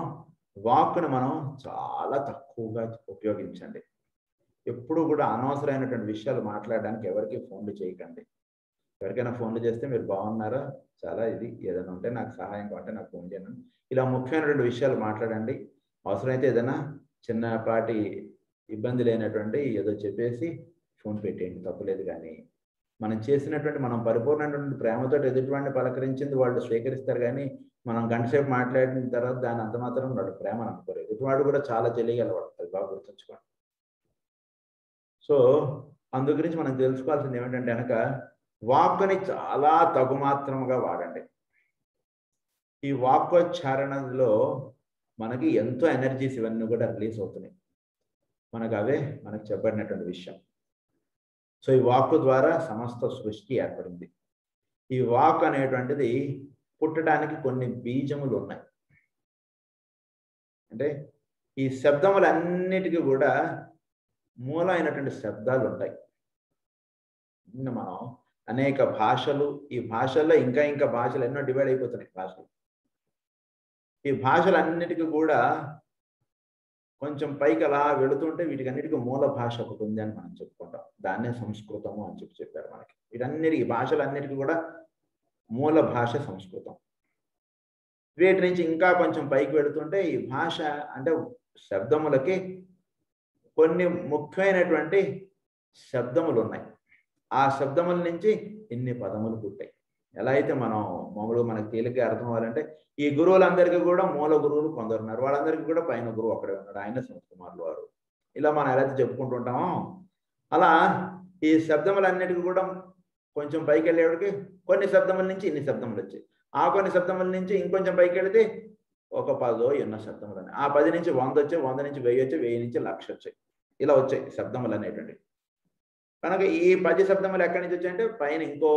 వాక్కును మనం చాలా తక్కువగా ఉపయోగించండి. ఎప్పుడు కూడా అనవసరమైనటువంటి విషయాలు మాట్లాడడానికి ఎవరికి ఫోన్లు చేయకండి. ఎవరికైనా ఫోన్లు చేస్తే మీరు బాగున్నారా, చాలా ఇది ఏదైనా ఉంటే నాకు సహాయం కావాలంటే నాకు ఫోన్ చేయండి. ఇలా ముఖ్యమైనటువంటి విషయాలు మాట్లాడండి. అవసరమైతే ఏదైనా చిన్నపాటి ఇబ్బంది లేనటువంటి ఏదో చెప్పేసి ఫోన్ పెట్టేయండి, తప్పులేదు. కానీ మనం చేసినటువంటి మనం పరిపూర్ణమైనటువంటి ప్రేమతో ఎదుటివాడిని పలకరించింది వాళ్ళు స్వీకరిస్తారు. కానీ మనం గంటసేపు మాట్లాడిన తర్వాత దాని అంత మాత్రం వాడు ప్రేమను అనుకోరు. ఎదుటివాడు కూడా చాలా తెలియగలవాడు. అది బాగా గుర్తుంచుకోండి. సో అందు గురించి మనం తెలుసుకోవాల్సింది ఏమిటంటే కనుక వాక్కుని చాలా తగుమాత్రముగా వాడండి. ఈ వాక్కోచ్చారణలో మనకి ఎంతో ఎనర్జీస్ ఇవన్నీ కూడా రిలీజ్ అవుతున్నాయి. మనకు అవే మనకు చెప్పబడినటువంటి విషయం. సో ఈ వాక్కు ద్వారా సమస్త సృష్టి ఏర్పడింది. ఈ వాక్ అనేటువంటిది పుట్టడానికి కొన్ని బీజములు ఉన్నాయి. అంటే ఈ శబ్దములన్నిటికీ కూడా మూలమైనటువంటి శబ్దాలు ఉంటాయి. మనం అనేక భాషలు, ఈ భాషల్లో ఇంకా ఇంకా భాషలు ఎన్నో డివైడ్ అయిపోతున్నాయి భాషలు. ఈ భాషలన్నిటికీ కూడా కొంచెం పైకి అలా వెళుతుంటే వీటికన్నిటికీ మూల భాష ఒకటి ఉంది అని మనం చెప్పుకుంటాం. దాన్నే సంస్కృతము అని చెప్పారు మనకి. వీటన్నిటికీ భాషలన్నిటికీ కూడా మూల భాష సంస్కృతం. వీటి నుంచి ఇంకా కొంచెం పైకి వెళుతుంటే ఈ భాష అంటే శబ్దములకి కొన్ని ముఖ్యమైనటువంటి శబ్దములు ఉన్నాయి. ఆ శబ్దముల నుంచి ఇన్ని పదములు పుట్టాయి. ఎలా అయితే మనం మామూలుగా మనకు తేలిగ్గా అర్థం అవ్వాలంటే ఈ గురువులందరికీ కూడా మూల గురువులు కొందరు ఉన్నారు. వాళ్ళందరికీ కూడా పైన గురువు అక్కడే ఉన్నాడు, ఆయన సంస్కుమారులు వారు. ఇలా మనం ఎలా చెప్పుకుంటూ ఉంటామో అలా ఈ శబ్దములన్నిటికీ కూడా కొంచెం పైకి వెళ్ళేవాడికి కొన్ని శబ్దముల నుంచి ఇన్ని శబ్దములు వచ్చాయి. ఆ కొన్ని శబ్దముల నుంచి ఇంకొంచెం పైకి వెళితే ఒక 10 ఎన్నో శబ్దములు ఉన్నాయి. ఆ 10 నుంచి 100 వచ్చాయి, 100 నుంచి 1000 వచ్చాయి, 1000 నుంచి 1,00,000 వచ్చాయి. ఇలా వచ్చాయి శబ్దములు అనేటువంటి. కనుక ఈ 10 శబ్దములు ఎక్కడి నుంచి వచ్చాయంటే పైన ఇంకో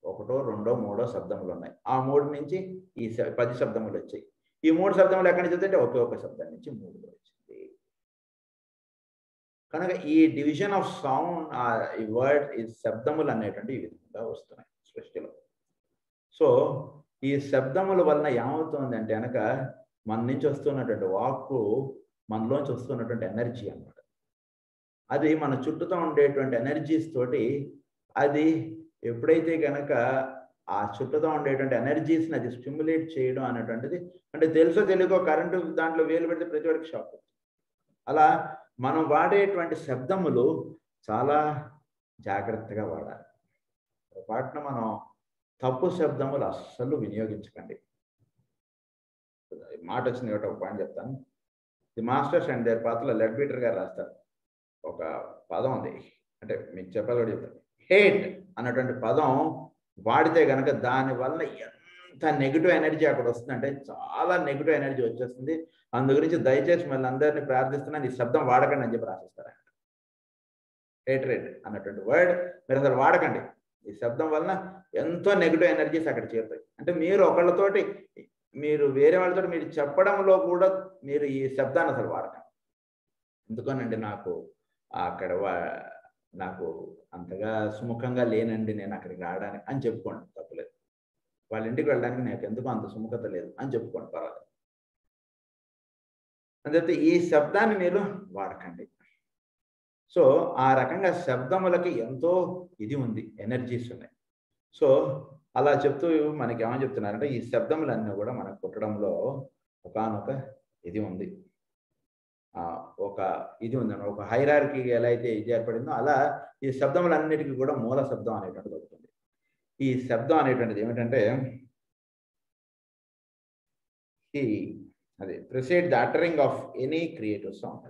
1, 2, 3 శబ్దములు ఉన్నాయి. ఆ 3 నుంచి ఈ 10 శబ్దములు వచ్చాయి. ఈ 3 శబ్దములు ఎక్కడి నుంచి వచ్చాయంటే ఒకే ఒక శబ్దం నుంచి 3 వచ్చింది. కనుక ఈ డివిజన్ ఆఫ్ సౌండ్ ఈ వర్డ్ ఈ శబ్దములు అనేటువంటి ఈ విధంగా వస్తున్నాయి సృష్టిలో. సో ఈ శబ్దముల వలన ఏమవుతుంది అంటే కనుక మన నుంచి వస్తున్నటువంటి వాక్కు మనలోంచి వస్తున్నటువంటి ఎనర్జీ అన్నమాట. అది మన చుట్టూతో ఉండేటువంటి ఎనర్జీస్ తోటి అది ఎప్పుడైతే కనుక ఆ చుట్టూతో ఉండేటువంటి ఎనర్జీస్ని అది స్టిమ్యులేట్ చేయడం అనేటువంటిది అంటే తెలుసో తెలియకో కరెంటు దాంట్లో వేలు పెడితే ప్రతి వాడికి షాక్ అవుతుంది. అలా మనం వాడేటువంటి శబ్దములు చాలా జాగ్రత్తగా వాడాలి. వాటిని మనం తప్పు శబ్దములు అస్సలు వినియోగించకండి. మాట వచ్చింది కాబట్టి ఒక పాయింట్ చెప్తాను. ది మాస్టర్స్ అండ్ దేర్ పాత్రలో లెడ్ బీటర్ గారు రాస్తారు. ఒక పదం ఉంది, అంటే మీకు చెప్పాలి కూడా చెప్తాను. హేట్ అన్నటువంటి పదం వాడితే కనుక దానివల్ల ఎంత నెగిటివ్ ఎనర్జీ అక్కడ వస్తుందంటే చాలా నెగిటివ్ ఎనర్జీ వచ్చేస్తుంది. అందు గురించి దయచేసి మళ్ళీ అందరినీ ప్రార్థిస్తున్నాను, ఈ శబ్దం వాడకండి అని చెప్పి రాసిస్తారు. హేట్రేట్ అన్నటువంటి వర్డ్ మీరు అసలు వాడకండి. ఈ శబ్దం వలన ఎంతో నెగిటివ్ ఎనర్జీస్ అక్కడ చేరుతాయి. అంటే మీరు ఒకళ్ళతోటి, మీరు వేరే వాళ్ళతో మీరు చెప్పడంలో కూడా మీరు ఈ శబ్దాన్ని అసలు వాడకండి. ఎందుకనండి నాకు అక్కడ నాకు అంతగా సుముఖంగా లేనండి నేను అక్కడికి రావడానికి అని చెప్పుకోండి, తప్పులేదు. వాళ్ళ ఇంటికి వెళ్ళడానికి నాకు ఎందుకు అంత సుముఖత లేదు అని చెప్పుకోండి, పర్వాలేదు. అందుకే ఈ శబ్దాన్ని మీరు వాడకండి. సో ఆ రకంగా శబ్దములకి ఎంతో ఇది ఉంది, ఎనర్జీస్ ఉన్నాయి. సో అలా చెప్తూ మనకి ఏమని చెప్తున్నారంటే ఈ శబ్దములన్నీ కూడా మనకు పుట్టడంలో ఒకానొక ఇది ఉంది, ఒక ఇది ఉంది, ఒక హైరార్కీ ఎలా అయితే ఇది ఏర్పడిందో అలా ఈ శబ్దములన్నిటికీ కూడా మూల శబ్దం అనేటువంటిది అవుతుంది. ఈ శబ్దం అనేటువంటిది ఏమిటంటే అది precede the uttering of any creative sound.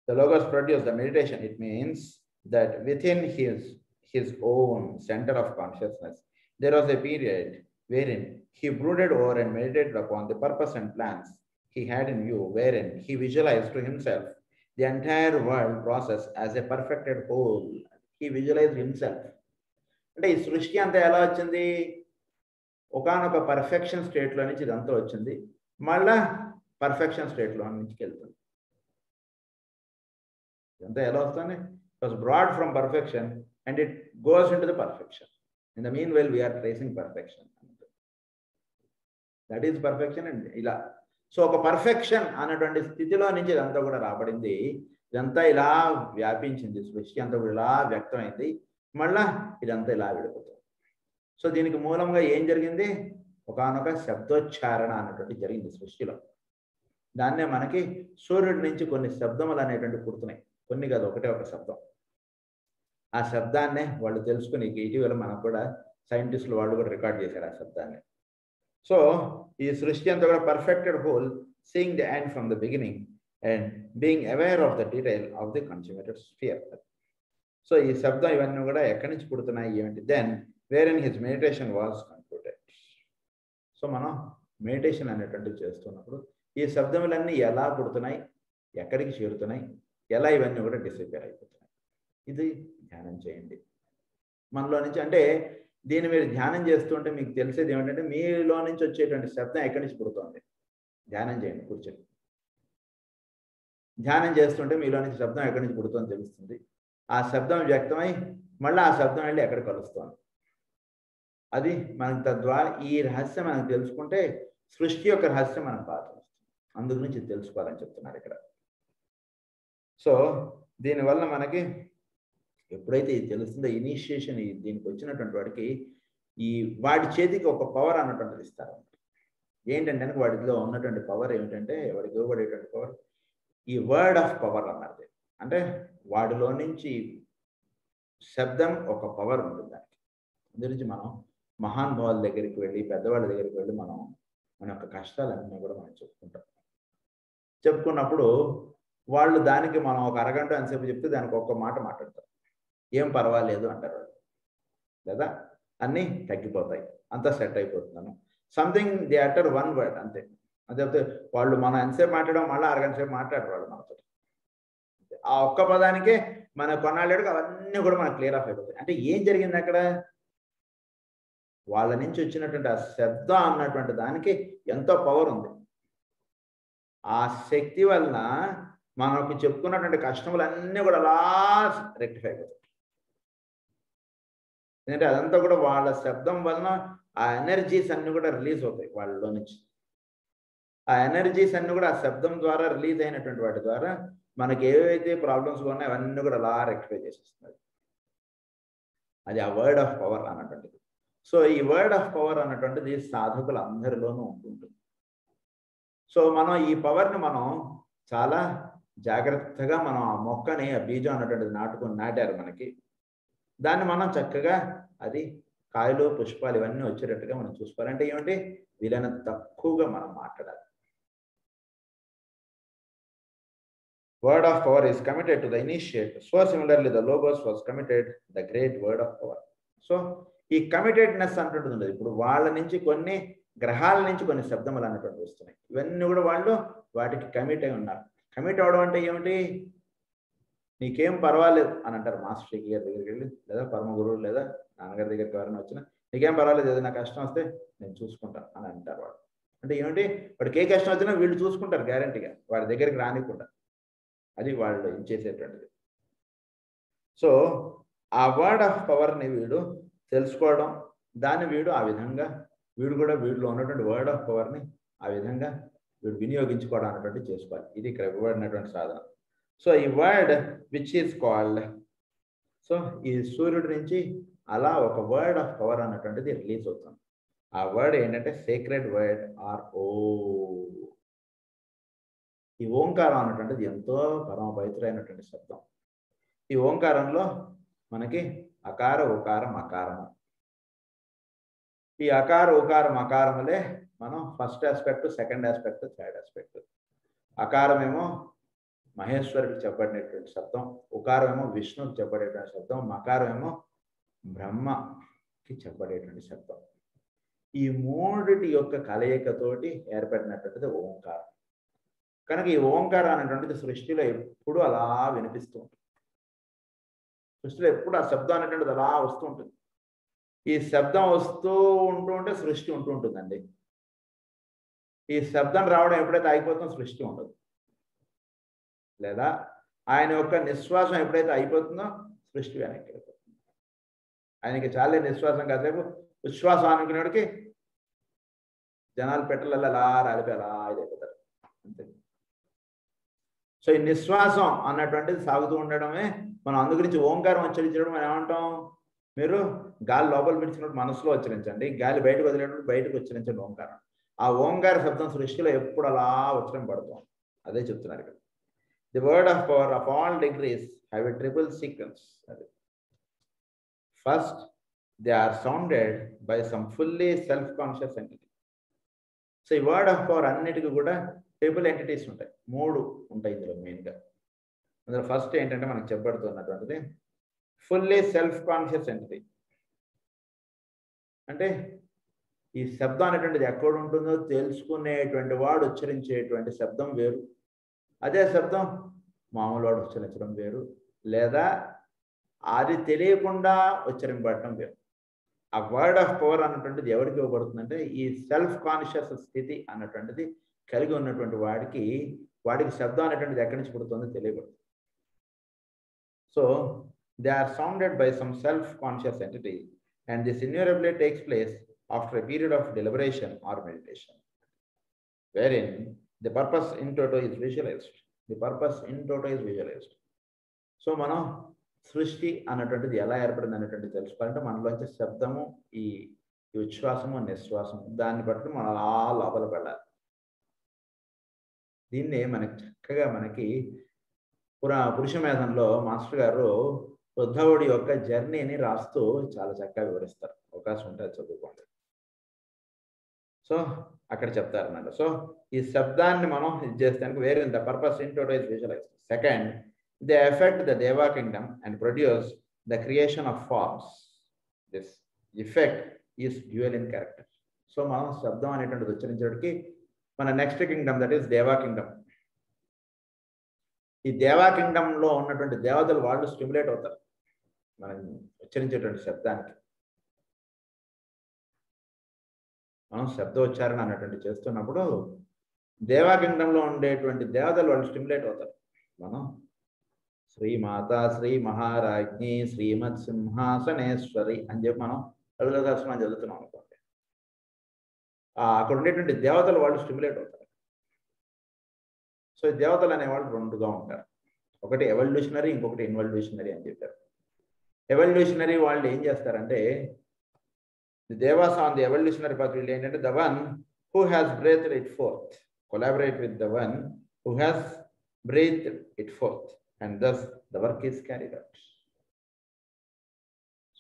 The logos produce the meditation. It means that within his own center of consciousness, there was a period wherein he brooded over and meditated upon the purpose and plans he had in view, wherein he visualized to himself the entire world process as a perfected whole. He visualized himself. అంటే ఈ సృష్టి అంతా ఎలా వచ్చింది? ఒకనొక పర్ఫెక్షన్ స్టేట్లో నుంచి ఇదంతా వచ్చింది, మళ్ళా పర్ఫెక్షన్ స్టేట్లో నుంచి వెళ్తుంది. ఇదంతా ఎలా వస్తుంది? It was brought from perfection and it goes into the perfection. In the mean well we're tracing perfection. That is perfection. And ఇలా సో ఒక పర్ఫెక్షన్ అనేటువంటి స్థితిలో నుంచి ఇదంతా కూడా రాబడింది. ఇదంతా ఇలా వ్యాపించింది, సృష్టి అంతా కూడా ఇలా వ్యక్తమైంది, మళ్ళా ఇదంతా ఇలా విడిపోతుంది. సో దీనికి మూలంగా ఏం జరిగింది? ఒకనొక శబ్దోచ్చారణ అన్నటువంటి జరిగింది సృష్టిలో. దాన్నే మనకి సూర్యుడి నుంచి కొన్ని శబ్దములు అనేటువంటి పుడుతున్నాయి, కొన్ని కాదు, ఒకటే ఒక శబ్దం. ఆ శబ్దాన్నే వాళ్ళు తెలుసుకుని ఇటీవల మనకు కూడా సైంటిస్టులు వాళ్ళు కూడా రికార్డ్ చేశారు ఆ శబ్దాన్ని. సో ఈ సృష్టి అంతా కూడా perfected whole, seeing the end from the beginning and being aware of the detail of the consummated sphere. So ఈ శబ్దం ఇవన్నీ కూడా ఎక్కడి నుంచి పుడుతున్నాయి ఏమిటి? Then where in his meditation was concluded. So మనం మెడిటేషన్ అనేటువంటివి చేస్తున్నప్పుడు ఈ శబ్దములన్నీ ఎలా పుడుతున్నాయి, ఎక్కడికి చేరుతున్నాయి, ఎలా ఇవన్నీ కూడా డిసపియర్ అయిపోతున్నాయి, ఇది ధ్యానం చేయండి మనలో నుంచి. అంటే దీన్ని మీరు ధ్యానం చేస్తుంటే మీకు తెలిసేది ఏమిటంటే మీలో నుంచి వచ్చేటువంటి శబ్దం ఎక్కడి నుంచి పుడుతుంది. ధ్యానం చేయండి కూర్చొని. ధ్యానం చేస్తుంటే మీలో నుంచి శబ్దం ఎక్కడి నుంచి పుడుతుందో తెలుస్తుంది. ఆ శబ్దం వ్యక్తమై మళ్ళీ ఆ శబ్దం వెళ్ళి ఎక్కడ కలుస్తుంది. అది మనకు తద్వారా ఈ రహస్యం మనకు తెలుసుకుంటే సృష్టి యొక్క రహస్యం మనకు బాగా తెలుస్తుంది. అందు గురించి తెలుసుకోవాలని చెప్తున్నారు ఇక్కడ. సో దీనివల్ల మనకి ఎప్పుడైతే ఇది తెలుస్తుందో ఇనిషియేషన్, దీనికి వచ్చినటువంటి వాడికి ఈ వాడి చేతికి ఒక పవర్ అన్నటువంటిది ఇస్తారు. ఏంటంటే వాడిలో ఉన్నటువంటి పవర్ ఏమిటంటే, వాడికి ఇవ్వబడేటువంటి పవర్ ఈ వర్డ్ ఆఫ్ పవర్ అన్నది. అంటే వాడిలో నుంచి శబ్దం ఒక పవర్ ఉంటుంది దానికి. అందు గురించి మనం మహానుభావుల దగ్గరికి వెళ్ళి, పెద్దవాళ్ళ దగ్గరికి వెళ్ళి మనం మన యొక్క కష్టాలన్నీ కూడా మనం చెప్పుకున్నప్పుడు వాళ్ళు దానికి మనం ఒక అరగంట ఎంతసేపు చెప్తే దానికి ఒక్క మాట మాట్లాడతారు, ఏం పర్వాలేదు అంటారు వాళ్ళు, లేదా అన్నీ తగ్గిపోతాయి, అంతా సెట్ అయిపోతున్నాను, something they utter one word అంతే. అదే వాళ్ళు మనం ఎంతసేపు మాట్లాడడం మళ్ళీ అరగంట సేపు మాట్లాడరు వాళ్ళు మనతో. ఆ ఒక్క పదానికే మన కొన్నాళ్ళకి అవన్నీ కూడా మనకు క్లియర్ ఆఫ్ అయిపోతాయి. అంటే ఏం జరిగింది అక్కడ? వాళ్ళ నుంచి వచ్చినటువంటి ఆ శబ్దం అన్నటువంటి దానికి ఎంతో పవర్ ఉంది. ఆ శక్తి వలన మనకు చెప్పుకున్నటువంటి కష్టములన్నీ కూడా అలా రెక్టిఫై అయిపోతాయి. ఎందుకంటే అదంతా కూడా వాళ్ళ శబ్దం వలన ఆ ఎనర్జీస్ అన్ని కూడా రిలీజ్ అవుతాయి వాళ్ళలో నుంచి. ఆ ఎనర్జీస్ అన్ని కూడా ఆ శబ్దం ద్వారా రిలీజ్ అయినటువంటి వాటి ద్వారా మనకి ఏవైతే ప్రాబ్లమ్స్ ఉన్నాయో అవన్నీ కూడా అలా రెక్టిఫై చేసేస్తుంది. అది ఆ వర్డ్ ఆఫ్ పవర్ అన్నటువంటిది. సో ఈ వర్డ్ ఆఫ్ పవర్ అన్నటువంటిది సాధకులు అందరిలోనూ ఉంటుంది. సో మనం ఈ పవర్ని మనం చాలా జాగ్రత్తగా మనం ఆ మొక్కని, ఆ బీజం అన్నటువంటిది నాటారు మనకి. దాన్ని మనం చక్కగా అది కాయలు, పుష్పాలు ఇవన్నీ వచ్చేటట్టుగా మనం చూసుకోవాలంటే ఏమిటి? వీలైనంత తక్కువగా మనం మాట్లాడాలి. word of power is committed to the initiate. So similarly, the logos was committed the great word of power. So ఈ కమిటెడ్నెస్ అంటుంటుంది. ఇప్పుడు వాళ్ళ నుంచి కొన్ని గ్రహాల నుంచి కొన్ని శబ్దములు అన్నటువంటి వస్తున్నాయి. ఇవన్నీ కూడా వాళ్ళు వాటికి కమిట్ అయి ఉన్నారు. కమిట్ అవడం అంటే ఏమిటి? నీకేం పర్వాలేదు అని అంటారు మాస్టర్ షేఖ్ గారి దగ్గరికి వెళ్ళి, లేదా పరమ గురువు లేదా నాన్నగారి దగ్గరికి ఎవరైనా వచ్చినా, నీకేం పర్వాలేదు, ఏదైనా కష్టం వస్తే నేను చూసుకుంటాను అని అంటారు వాడు. అంటే ఏమిటి? వాడికి ఏ కష్టం వచ్చినా వీళ్ళు చూసుకుంటారు గ్యారంటీగా, వాడి దగ్గరికి రానికుండా. అది వాళ్ళు చేసేటువంటిది. సో ఆ వర్డ్ ఆఫ్ పవర్ని వీడు తెలుసుకోవడం, దాన్ని వీడు ఆ విధంగా వీడు కూడా వీడిలో ఉన్నటువంటి వర్డ్ ఆఫ్ పవర్ని ఆ విధంగా వీడు వినియోగించుకోవడం అన్నటువంటి చేసుకోవాలి. ఇది ఇక్కడ ఇవ్వబడినటువంటి సాధన. సో ఈ word which is called, so ఈ సూర్యుడి నుంచి అలా ఒక వర్డ్ ఆఫ్ పవర్ అన్నటువంటిది రిలీజ్ అవుతుంది. ఆ వర్డ్ ఏంటంటే సేక్రెడ్ వర్డ్ ఆర్ ఓ. ఈ ఓంకారం అన్నటువంటిది ఎంతో పరమ పవిత్రమైనటువంటి శబ్దం. ఈ ఓంకారంలో మనకి అకార ఉకారం అకారము. ఈ అకార ఉకారం అకారములే మనం first aspect, second aspect, third aspect. అకారమేమో మహేశ్వరుడికి చెప్పబడినటువంటి శబ్దం, ఉకారమేమో విష్ణువుకి చెప్పబడేటువంటి శబ్దం, మకారమేమో బ్రహ్మకి చెప్పబడేటువంటి శబ్దం. ఈ మూడిటి యొక్క కలయికతోటి ఏర్పడినటువంటిది ఓంకారం. కనుక ఈ ఓంకారం అనేటువంటిది సృష్టిలో ఎప్పుడు అలా వినిపిస్తూ ఉంటుంది. సృష్టిలో ఎప్పుడు ఆ శబ్దం అనేటువంటిది అలా వస్తూ ఉంటుంది. ఈ శబ్దం వస్తూ ఉంటే సృష్టి ఉంటూ ఉంటుందండి. ఈ శబ్దం రావడం ఎప్పుడైతే అయిపోతుందో సృష్టి ఉండదు. లేదా ఆయన యొక్క నిశ్వాసం ఎప్పుడైతే అయిపోతుందో సృష్టి వెనక్కి వెళ్ళిపోతుంది. ఆయనకి చాలే నిశ్వాసం కాసేపు ఉచ్ఛ్వాసం అనుకునేవాడికి జనాలు పెట్టలలో అలా రాలిపోయి అలా ఇదైపోతారు అంతే. సో ఈ నిశ్వాసం అన్నటువంటిది సాగుతూ ఉండడమే మనం అందు గురించి ఓంకారం ఉచ్చరించడం మనం ఏమంటాం? మీరు గాలి లోపల పిలిచినప్పుడు మనసులో ఉచ్చరించండి, గాలి బయటకు వదిలేటప్పుడు బయటకు ఉచ్చరించండి ఓంకారం. ఆ ఓంకార శబ్దం సృష్టిలో ఎప్పుడు అలా ఉచ్చరింపబడుతాం. అదే చెప్తున్నారు ఇక్కడ. The word of power of all degrees have a triple sequence. అది first they are sounded by some fully self conscious entity. So ఈ వర్డ్ ఆఫ్ పవర్ అన్నిటికీ కూడా ట్రిపుల్ ఎంటిటీస్ ఉంటాయి, 3 ఉంటాయి ఇందులో మెయిన్గా. అందులో ఫస్ట్ ఏంటంటే మనకు చెప్పబడుతున్నటువంటిది ఫుల్లీ సెల్ఫ్ కాన్షియస్ ఎంటిటీ. అంటే ఈ శబ్దం అనేటువంటిది ఎక్కడ ఉంటుందో తెలుసుకునేటువంటి వాడు ఉచ్చరించేటువంటి శబ్దం వేరు, అదే శబ్దం మామూలు వాడు ఉచ్చరించడం వేరు, లేదా అది తెలియకుండా ఉచ్చరింపబడటం వేరు. ఆ వర్డ్ ఆఫ్ పవర్ అన్నటువంటిది ఎవరికి ఇవ్వబడుతుందంటే ఈ సెల్ఫ్ కాన్షియస్ స్థితి అన్నటువంటిది కలిగి ఉన్నటువంటి వాడికి శబ్దం అనేటువంటిది ఎక్కడి నుంచి పుడుతుందో తెలియబడుతుంది. So they are sounded by some self conscious entity and this invariably takes place after a period of deliberation or meditation, wherein the purpose in toto is visualized. The purpose in toto is visualized. So మనం సృష్టి అన్నటువంటిది ఎలా ఏర్పడింది అన్నటువంటిది తెలుసుకోవాలంటే మనలోంచి శబ్దము, ఈ ఉచ్ఛ్వాసము, నిశ్వాసము, దాన్ని బట్టి మనం అలా లోపల పడాలి. దీన్ని మనకి చక్కగా మనకి పురుష మేధంలో మాస్టర్ గారు ఉద్ధవుడి యొక్క జర్నీని రాస్తూ చాలా చక్కగా వివరిస్తారు. అవకాశం ఉంటే చదువుకోండి. సో అక్కడ చెప్తారన్నమాట. సో ఈ శబ్దాన్ని మనం ఇది చేస్తానికి వేరే the purpose in toto is visualised. Second, they effect the deva kingdom and produce the creation of forms. This effect is dual in character. So మనం శబ్దం అనేటువంటిది ఉచ్చరించడానికి మన next kingdom, that is deva kingdom. ఈ దేవా కింగ్డమ్లో ఉన్నటువంటి దేవతలు వాళ్ళు స్టిమ్యులేట్ అవుతారు మనం ఉచ్చరించేటువంటి శబ్దానికి. మనం శబ్దోచ్చారణ అన్నటువంటి చేస్తున్నప్పుడు దేవా కింగ్డమ్లో ఉండేటువంటి దేవతలు వాళ్ళు స్టిమ్యులేట్ అవుతారు. మనం శ్రీమాత శ్రీ మహారాజ్ఞి శ్రీమత్ సింహాసనేశ్వరి అని చెప్పి మనం రఘుదాసనం చదువుతున్నాం అనుకోండి. అక్కడ ఉండేటువంటి దేవతలు వాళ్ళు స్టిమ్యులేట్ అవుతారు. సో ఈ దేవతలు అనేవాళ్ళు 2గా ఉంటారు. ఒకటి ఎవల్యూషనరీ, ఇంకొకటి ఇన్వల్యూషనరీ అని చెప్పారు. ఎవల్యూషనరీ వాళ్ళు ఏం చేస్తారంటే the devas on the evolutionary path వీళ్ళు ఏంటంటే the one who has breathed it forth collaborate with the one who has breathed it forth and thus the work is carried out.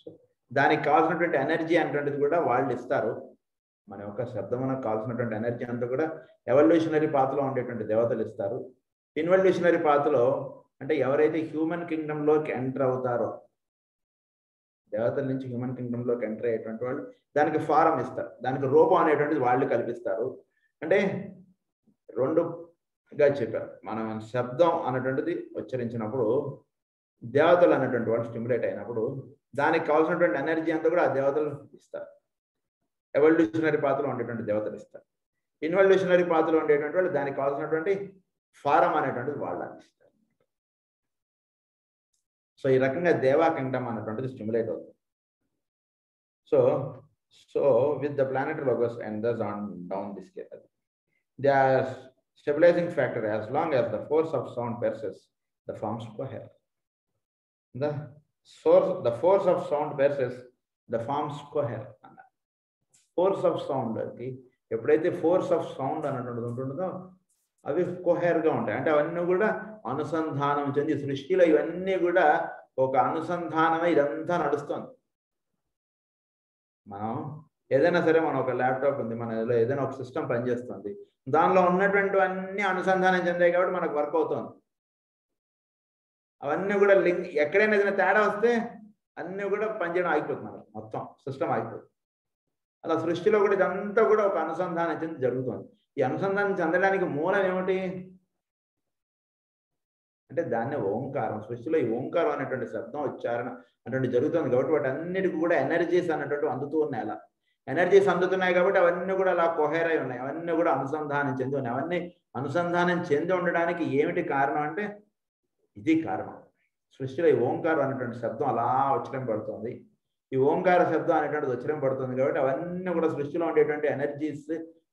So దానికి కావాల్సినటువంటి ఎనర్జీ అనేటువంటిది కూడా వాళ్ళు ఇస్తారు. మన యొక్క శబ్దమునకు కావాల్సినటువంటి ఎనర్జీ అంతా కూడా ఎవల్యూషనరీ పాత్రలో ఉండేటువంటి దేవతలు ఇస్తారు. ఇన్వల్యూషనరీ పాత్లో అంటే ఎవరైతే హ్యూమన్ కింగ్డమ్లోకి ఎంటర్ అవుతారో, దేవతల నుంచి హ్యూమన్ కింగ్డమ్లోకి ఎంటర్ అయ్యేటువంటి వాళ్ళు దానికి ఫారం ఇస్తారు, దానికి రూపం అనేటువంటిది వాళ్ళు కల్పిస్తారు. అంటే రెండుగా చెప్పారు. మనం శబ్దం అనేటువంటిది ఉచ్చరించినప్పుడు దేవతలు అనేటువంటి వాళ్ళు స్టిమ్యులేట్ అయినప్పుడు దానికి కావాల్సినటువంటి ఎనర్జీ అంతా కూడా ఆ దేవతలు ఇస్తారు. ఎవల్యూషనరీ పాత్రలో ఉండేటువంటి దేవతలు ఇస్తారు. ఇన్వల్యూషనరీ పాత్రలో ఉండేటువంటి వాళ్ళు దానికి కావాల్సినటువంటి ఫారం అనేటువంటిది వాళ్ళు అందిస్తారు. సో ఈ రకంగా దేవా కింగ్డమ్ అనేటువంటిది స్టిమ్యులేట్ అవుతుంది. So with the planetary logos and thus on down the scale, they are stabilizing factor as long as the force of sound persists, the forms cohere. The force of sound persists, the forms cohere. Force of sound కి ఎప్పుడైతే ఫోర్స్ ఆఫ్ సౌండ్ అన్నటువంటిది ఉంటుందో అవి కోహెర్గా ఉంటాయి. అంటే అవన్నీ కూడా అనుసంధానం చెంది సృష్టిలో ఇవన్నీ కూడా ఒక అనుసంధానమే ఇదంతా నడుస్తుంది. మనం ఏదైనా సరే, మనం ఒక ల్యాప్టాప్ ఉంది, మన ఏదైనా ఒక సిస్టమ్ పనిచేస్తుంది, దానిలో ఉన్నటువంటి అన్ని అనుసంధానం చెందాయి కాబట్టి మనకు వర్క్ అవుతుంది. అవన్నీ కూడా లింక్, ఎక్కడైనా ఏదైనా తేడా వస్తే అన్నీ కూడా పనిచేయడం ఆగిపోతున్నారు, మొత్తం సిస్టమ్ ఆగిపోతుంది. అలా సృష్టిలో కూడా ఇదంతా కూడా ఒక అనుసంధానం చెంది జరుగుతుంది. ఈ అనుసంధానం చెందడానికి మూలం ఏమిటి అంటే దాన్నే ఓంకారం. సృష్టిలో ఈ ఓంకారం అనేటువంటి శబ్దం ఉచ్చారణ అటువంటి జరుగుతుంది కాబట్టి వాటి అన్నిటికీ కూడా ఎనర్జీస్ అన్నట్టు అందుతూ ఉన్నాయి. అలా ఎనర్జీస్ అందుతున్నాయి కాబట్టి అవన్నీ కూడా అలా కొహెరై ఉన్నాయి, అవన్నీ కూడా అనుసంధానం చెంది ఉన్నాయి. అవన్నీ అనుసంధానం చెంది ఉండడానికి ఏమిటి కారణం అంటే ఇది కారణం. సృష్టిలో ఈ ఓంకారం అనేటువంటి శబ్దం అలా ఉచ్చరింపబడుతుంది. ఈ ఓంకార శబ్దం అనేటువంటిది ఉచ్చరింపబడుతుంది కాబట్టి అవన్నీ కూడా సృష్టిలో ఉండేటువంటి ఎనర్జీస్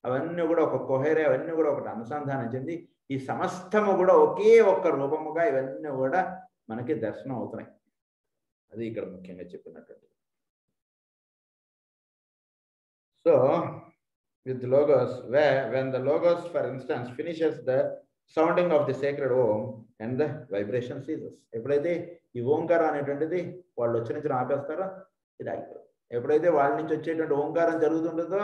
అవన్నీ కూడా ఒక కొహెరై, అవన్నీ కూడా ఒకటి అనుసంధానం చెంది ఈ సమస్తము కూడా ఒకే ఒక్క రూపముగా ఇవన్నీ కూడా మనకి దర్శనం అవుతున్నాయి. అది ఇక్కడ ముఖ్యంగా చెప్పినటువంటి. So with logos, when the logos for instance finishes the sounding of the sacred om and the vibration ceases. ఎప్పుడైతే ఈ ఓంకారం అనేటువంటిది వాళ్ళు ఉచ్చరించడం ఆపేస్తారో ఇది ఆగిపోతుంది. ఎప్పుడైతే వాళ్ళ నుంచి వచ్చేటువంటి ఓంకారం జరుగుతుంటుందో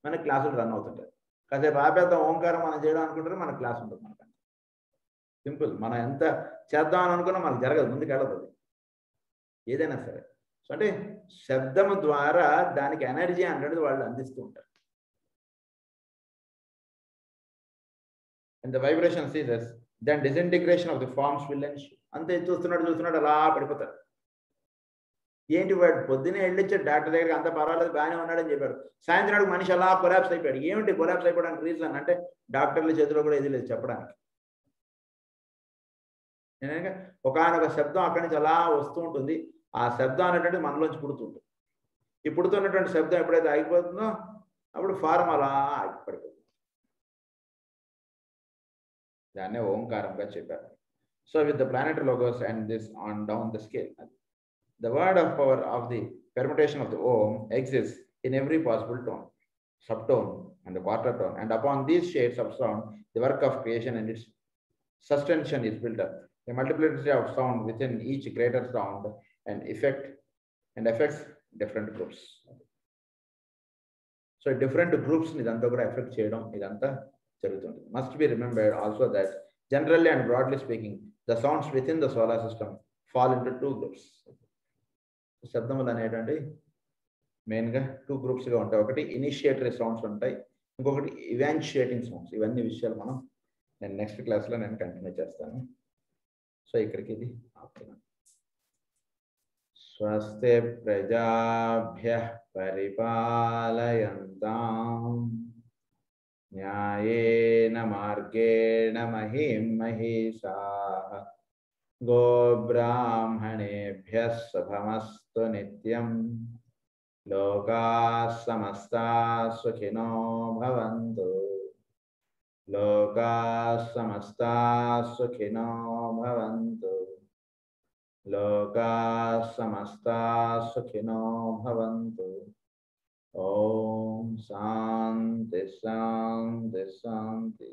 మన క్లాసులు రన్ అవుతుంటాయి. కాసేపు ఆపేద్దాం ఓంకారం మనం చేయడం అనుకుంటారో మన క్లాస్ ఉంటుంది. మనకు సింపుల్. మనం ఎంత చేద్దామని అనుకున్నా మనకు జరగదు, ముందుకు వెళ్ళదు అది ఏదైనా సరే. సో అంటే శబ్దము ద్వారా దానికి ఎనర్జీ అనేది వాళ్ళు అందిస్తూ ఉంటారు. And the vibration ceases, then disintegration of the forms will ensue. అంతే, చూస్తున్నాడు అలా పడిపోతారు. ఏంటి వాడు పొద్దునే వెళ్ళొచ్చాడు డాక్టర్ దగ్గరికి, అంత పర్వాలేదు బాగానే ఉన్నాడని చెప్పాడు. సాయంత్రానికి మనిషి అలా కొలాప్స్ అయిపోయాడు. ఏమిటి కొలాప్స్ అయిపోవడానికి రీజన్ అంటే డాక్టర్ల చేతిలో కూడా ఇది లేదు చెప్పడానికి. నేను ఒకనొక శబ్దం అక్కడి నుంచి అలా వస్తూ ఉంటుంది. ఆ శబ్దం అనేటువంటి మనలోంచి పుడుతుంటుంది. ఈ పుడుతున్నటువంటి శబ్దం ఎప్పుడైతే ఆగిపోతుందో అప్పుడు ఫారం అలా ఆగిపడిపోతుంది. దాన్నే ఓంకారంగా చెప్పారు. So with the planetary logos and this on down the scale, the word of power of the permutation of the Om exists in every possible tone, subtone and the quarter tone, and upon these shades of sound the work of creation and its sustention is built up. A multiplicity of sound within each greater sound and affects different groups. So different groups idantha kuda affect cheyadam idantha jarugutundi. Must be remembered also that generally and broadly speaking the sounds within the solar system fall into two groups. శబ్దములు అనేటువంటి మెయిన్గా 2 గ్రూప్స్గా ఉంటాయి. ఒకటి ఇనిషియేటరీ సౌండ్స్ ఉంటాయి, ఇంకొకటి ఇవాన్షియేటింగ్ సౌండ్స్. ఇవన్నీ విషయాలు నేను నెక్స్ట్ క్లాస్లో కంటిన్యూ చేస్తాను. సో ఇక్కడికి ఇది ఆపుతున్నాను. స్వస్తి ప్రజాభ్యః పరిపాలయంతాం న్యాయేన మార్గేణ మహిం మహిషాః గోబ్రాహ్మణేభ్యః శుభమస్తు నిత్యం. లోకాః సమస్తాః సుఖినో భవంతు. లోకాః సమస్తాః సుఖినో భవంతు. లోకాః సమస్తాః సుఖినో భవంతు. ఓం శాంతి శాంతి శాంతి.